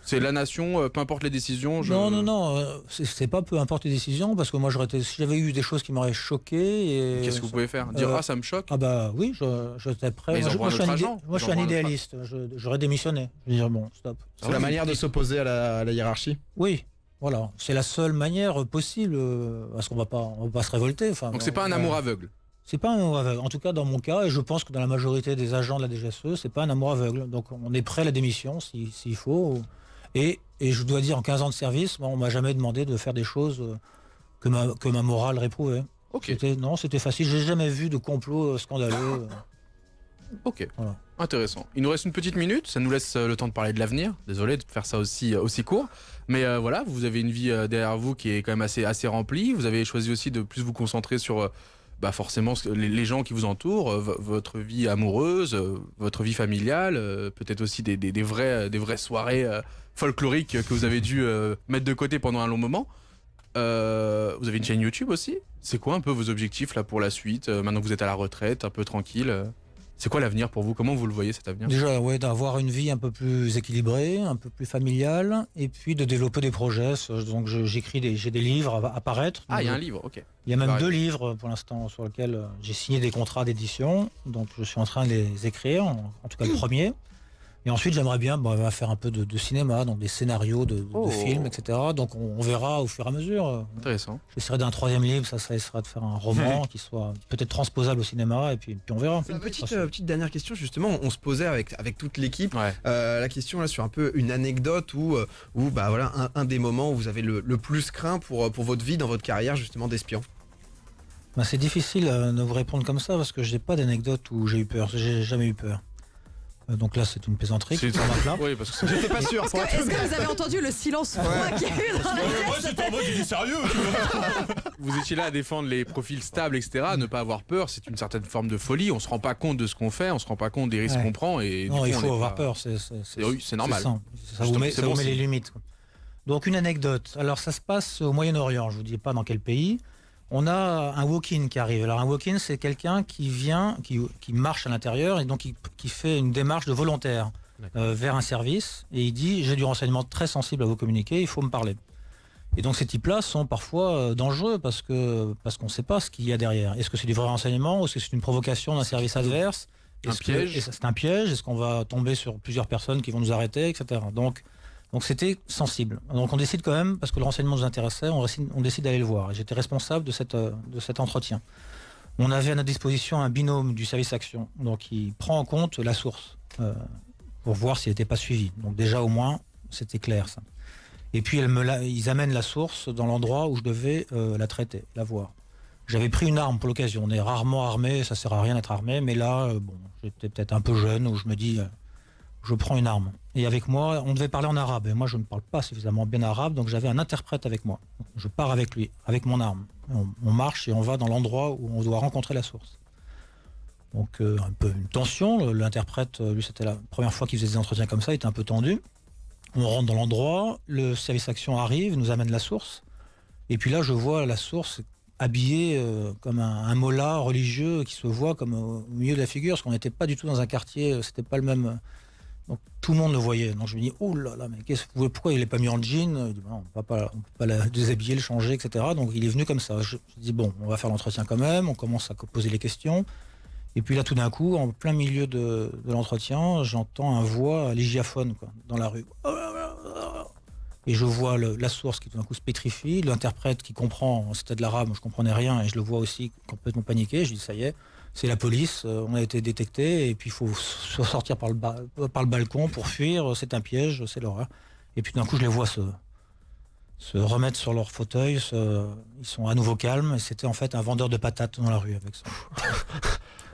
C'est la nation, peu importe les décisions. Non, c'est pas peu importe les décisions, parce que moi si j'avais eu des choses qui m'auraient choqué. Qu'est-ce que vous pouvez faire? Dire ça me choque? Ah bah oui, j'étais prêt. Moi, je suis un idéaliste. J'aurais démissionné. Je veux dire bon, stop. C'est la manière de s'opposer à la hiérarchie. Oui. Voilà, c'est la seule manière possible, parce qu'on va pas se révolter. Donc c'est pas un amour aveugle. C'est pas un amour aveugle. En tout cas, dans mon cas, et je pense que dans la majorité des agents de la DGSE, c'est pas un amour aveugle. Donc on est prêt à la démission s'il faut. Et je dois dire, en 15 ans de service, on m'a jamais demandé de faire des choses que ma morale réprouvait. Ok. C'était facile. J'ai jamais vu de complot scandaleux. Ok. Voilà. Intéressant. Il nous reste une petite minute, ça nous laisse le temps de parler de l'avenir. Désolé de faire ça aussi court. Mais voilà, vous avez une vie derrière vous qui est quand même assez remplie. Vous avez choisi aussi de plus vous concentrer sur forcément les gens qui vous entourent, votre vie amoureuse, votre vie familiale, peut-être aussi des vraies soirées folkloriques que vous avez dû mettre de côté pendant un long moment. Vous avez une chaîne YouTube aussi. C'est quoi un peu vos objectifs là pour la suite, maintenant que vous êtes à la retraite, un peu tranquille? C'est quoi l'avenir pour vous? Comment vous le voyez cet avenir? Déjà, d'avoir une vie un peu plus équilibrée, un peu plus familiale, et puis de développer des projets. Donc j'ai des livres à paraître. Ah, il y a un livre, ok. Il y a même 2 livres pour l'instant sur lesquels j'ai signé des contrats d'édition. Donc je suis en train de les écrire, en tout cas le premier. Et ensuite, j'aimerais bien faire un peu de cinéma, donc des scénarios de films, etc. Donc on verra au fur et à mesure. Intéressant. J'essaierai d'un 3e livre, ça sera de faire un roman qui soit peut-être transposable au cinéma, et puis on verra. Une petite dernière question, justement, on se posait avec toute l'équipe la question là sur un peu une anecdote où voilà un des moments où vous avez le plus craint pour votre vie dans votre carrière justement d'espion. C'est difficile de vous répondre comme ça parce que j'ai pas d'anecdote où j'ai eu peur, j'ai jamais eu peur. Donc là, c'est une plaisanterie. Oui, parce que j'étais pas sûr. Est-ce que vous avez entendu le silence froid qu'il y a eu dans la pièce? Moi, j'étais en mode, il est sérieux. Vous étiez là à défendre les profils stables, etc. Ne pas avoir peur, c'est une certaine forme de folie. On se rend pas compte de ce qu'on fait, on se rend pas compte des risques qu'on prend. Et non, il faut avoir peur. C'est normal. Ça vous met les limites. Donc une anecdote. Alors ça se passe au Moyen-Orient. Je vous dis pas dans quel pays. On a un walk-in qui arrive. Alors un walk-in, c'est quelqu'un qui vient, qui marche à l'intérieur et donc qui fait une démarche de volontaire vers un service et il dit j'ai du renseignement très sensible à vous communiquer, il faut me parler. Et donc ces types-là sont parfois dangereux parce qu'on ne sait pas ce qu'il y a derrière. Est-ce que c'est du vrai renseignement ou est-ce que c'est une provocation d'un service adverse? Un piège? C'est un piège. Est-ce qu'on va tomber sur plusieurs personnes qui vont nous arrêter, etc. Donc c'était sensible. Donc on décide quand même, parce que le renseignement nous intéressait, on décide d'aller le voir. Et j'étais responsable de cet entretien. On avait à notre disposition un binôme du service action, donc il prend en compte la source pour voir s'il n'était pas suivi. Donc déjà au moins, c'était clair ça. Et puis ils amènent la source dans l'endroit où je devais la traiter, la voir. J'avais pris une arme pour l'occasion. On est rarement armé, ça sert à rien d'être armé, mais là, j'étais peut-être un peu jeune, où je me dis... je prends une arme. Et avec moi, on devait parler en arabe. Et moi, je ne parle pas suffisamment bien arabe, donc j'avais un interprète avec moi. Je pars avec lui, avec mon arme. On marche et on va dans l'endroit où on doit rencontrer la source. Donc un peu une tension. L'interprète, lui, c'était la première fois qu'il faisait des entretiens comme ça, il était un peu tendu. On rentre dans l'endroit, le service action arrive, nous amène la source. Et puis là, je vois la source habillée comme un mollah religieux qui se voit comme au milieu de la figure, parce qu'on n'était pas du tout dans un quartier, c'était pas le même... Donc tout le monde le voyait. Donc je me dis, oh là là, mais pourquoi il n'est pas mis en jean? Il dit, on ne peut pas la déshabiller, le changer, etc. Donc il est venu comme ça. Je dis, bon, on va faire l'entretien quand même, on commence à poser les questions. Et puis là, tout d'un coup, en plein milieu de l'entretien, j'entends un voix légiaphone dans la rue. Et je vois la source qui tout d'un coup se pétrifie, l'interprète qui comprend, c'était de l'arabe, je ne comprenais rien, et je le vois aussi complètement paniqué. Je dis, ça y est, c'est la police, on a été détecté, et puis il faut sortir par le balcon pour fuir, c'est un piège, c'est l'horreur. Et puis d'un coup, je les vois se remettre sur leur fauteuil, ils sont à nouveau calmes, et c'était en fait un vendeur de patates dans la rue avec ça.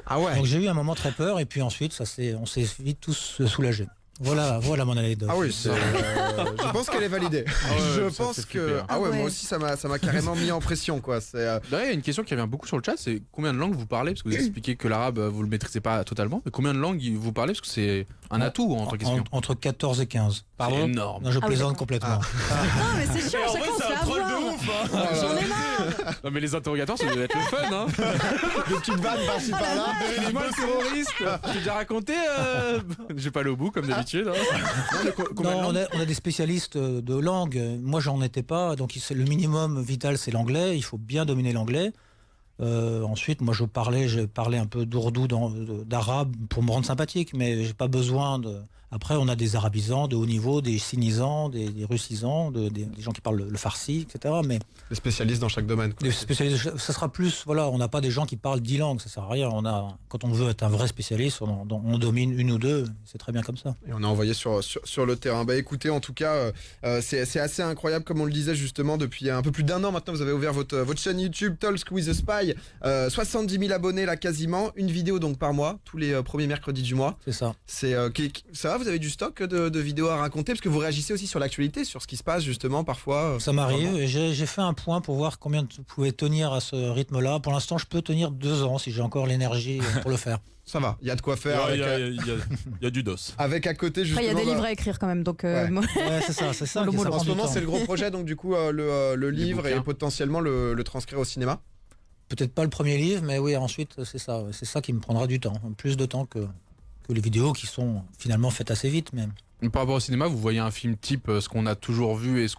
Ah ouais. Donc j'ai eu un moment très peur, et puis ensuite, on s'est vite tous soulagés. Voilà mon anecdote. Ah oui, je pense qu'elle est validée. Ah ouais, je pense que moi aussi ça m'a carrément mis en pression quoi. D'ailleurs, il y a une question qui revient beaucoup sur le chat, c'est combien de langues vous parlez, parce que vous expliquez que l'arabe vous le maîtrisez pas totalement, mais combien de langues vous parlez, parce que c'est un atout en tant qu'espion. Entre 14 et 15. C'est énorme. Non, je Ah oui, plaisante d'accord. complètement. Non, mais c'est chiant, à chaque fois on se fait avoir. J'en ai marre. Non mais les interrogatoires, ça doit être le fun, hein. Des petites vannes par-ci par-là. Moi le terroriste. J'ai déjà raconté. J'ai pas allé au bout comme d'habitude. Non, on a des spécialistes de langue. Moi, j'en étais pas. Donc, le minimum vital, c'est l'anglais. Il faut bien dominer l'anglais. Ensuite, moi, j'ai parlé un peu d'ourdou, d'arabe pour me rendre sympathique, mais j'ai pas besoin de. Après, on a des arabisants de haut niveau, des sinisans, des russisans, des gens qui parlent le farsi, etc. Mais Les spécialistes dans chaque domaine. les spécialistes, ça sera plus. Voilà, on n'a pas des gens qui parlent 10 langues, ça sert à rien. Quand on veut être un vrai spécialiste, on domine une ou deux. C'est très bien comme ça. Et on est envoyé sur le terrain. Bah écoutez, en tout cas, c'est assez incroyable, comme on le disait justement, depuis un peu plus d'1 an maintenant, vous avez ouvert votre chaîne YouTube, Talks with a Spy. 70 000 abonnés là quasiment, une vidéo donc par mois, tous les premiers mercredis du mois. C'est ça. Ça va, vous avez du stock de vidéos à raconter, parce que vous réagissez aussi sur l'actualité, sur ce qui se passe justement parfois. Ça m'arrive. Et j'ai fait un point pour voir combien vous pouvez tenir à ce rythme-là. Pour l'instant, je peux tenir 2 ans si j'ai encore l'énergie pour le faire. Ça va, il y a de quoi faire. Il y a du dos. Avec à côté justement. Après, il y a des livres à écrire quand même, donc. Ouais. Ouais, c'est ça. En ce moment, c'est le gros projet, donc du coup, le livre et potentiellement le transcrire au cinéma. Peut-être pas le premier livre, mais oui, ensuite, c'est ça. C'est ça qui me prendra du temps. Plus de temps que les vidéos qui sont finalement faites assez vite même. Par rapport au cinéma, vous voyez un film type ce qu'on a toujours vu et ce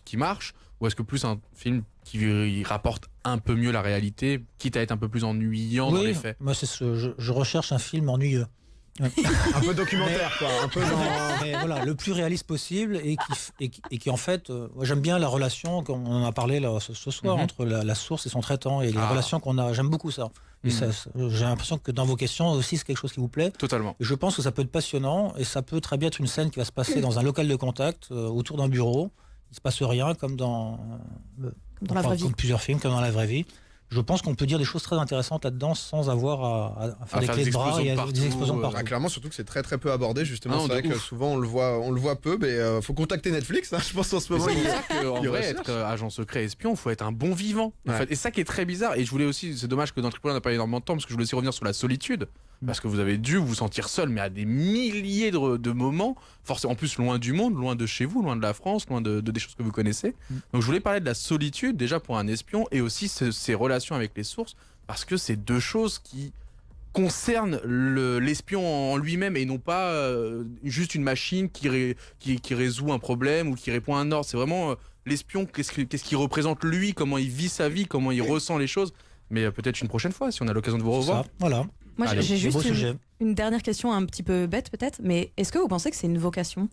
qui marche, ou est-ce que plus un film qui rapporte un peu mieux la réalité, quitte à être un peu plus ennuyant dans les faits? Moi, je recherche un film ennuyeux. Un peu documentaire, quoi. Un peu mais voilà, le plus réaliste possible et qui en fait, moi, j'aime bien la relation, comme on en a parlé là, ce soir, entre la source et son traitant et les relations qu'on a. J'aime beaucoup ça. Et j'ai l'impression que dans vos questions aussi, c'est quelque chose qui vous plaît. Totalement. Et je pense que ça peut être passionnant et ça peut très bien être une scène qui va se passer dans un local de contact, autour d'un bureau. Il se passe rien comme dans la vraie vie. Comme plusieurs films, comme dans la vraie vie. Je pense qu'on peut dire des choses très intéressantes là-dedans sans avoir à faire des clés de bras et des explosions partout. Ah, clairement, surtout que c'est très très peu abordé justement. Ah, c'est vrai que souvent on le voit peu, mais faut contacter Netflix. Hein, je pense en ce moment. C'est pour ça qu'en vrai, être agent secret espion, faut être un bon vivant. En fait. Et ça qui est très bizarre. Et je voulais aussi, c'est dommage que dans Tripoli on n'a pas énormément de temps, parce que je voulais aussi revenir sur la solitude. Parce que vous avez dû vous sentir seul, mais à des milliers de moments, forcément en plus loin du monde, loin de chez vous, loin de la France, loin de des choses que vous connaissez. Donc je voulais parler de la solitude déjà pour un espion et aussi ses relations avec les sources, parce que c'est deux choses qui concernent l'espion en lui-même et non pas juste une machine qui résout un problème ou qui répond à un ordre. C'est vraiment l'espion, qu'est-ce qu'il représente lui, comment il vit sa vie, comment il ressent les choses. Mais peut-être une prochaine fois, si on a l'occasion de vous revoir. Ça, voilà. Moi, j'ai juste une dernière question un petit peu bête peut-être, mais est-ce que vous pensez que c'est une vocation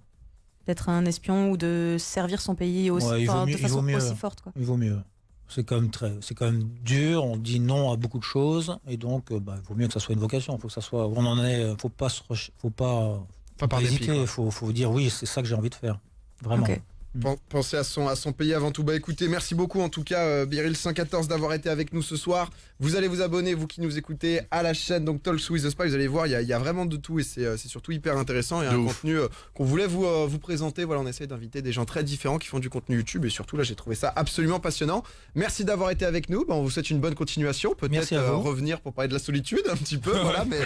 d'être un espion ou de servir son pays aussi, de façon aussi forte, quoi? Il vaut mieux. C'est quand même dur. On dit non à beaucoup de choses et donc il vaut mieux que ça soit une vocation. Faut que ça soit. Faut pas hésiter. Il faut dire oui, c'est ça que j'ai envie de faire. Vraiment. Okay. Pensez à son pays avant tout. Bah écoutez, merci beaucoup en tout cas Biril 114 d'avoir été avec nous ce soir. Vous allez vous abonner, vous qui nous écoutez, à la chaîne donc Talks with the Spy. Vous allez voir, il y a vraiment de tout et c'est surtout hyper intéressant et un contenu qu'on voulait vous présenter. Voilà, on essaie d'inviter des gens très différents qui font du contenu YouTube et surtout là j'ai trouvé ça absolument passionnant. Merci d'avoir été avec nous. On vous souhaite une bonne continuation. Peut-être revenir pour parler de la solitude un petit peu. Voilà, mais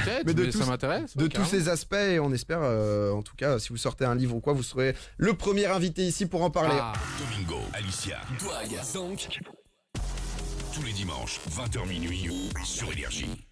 ça m'intéresse. De tous ces aspects et on espère en tout cas si vous sortez un livre ou quoi, vous serez le premier invité ici pour en parler. Domingo, Alicia, Doig, Zank. Tous les dimanches, 20h minuit, sur Énergie.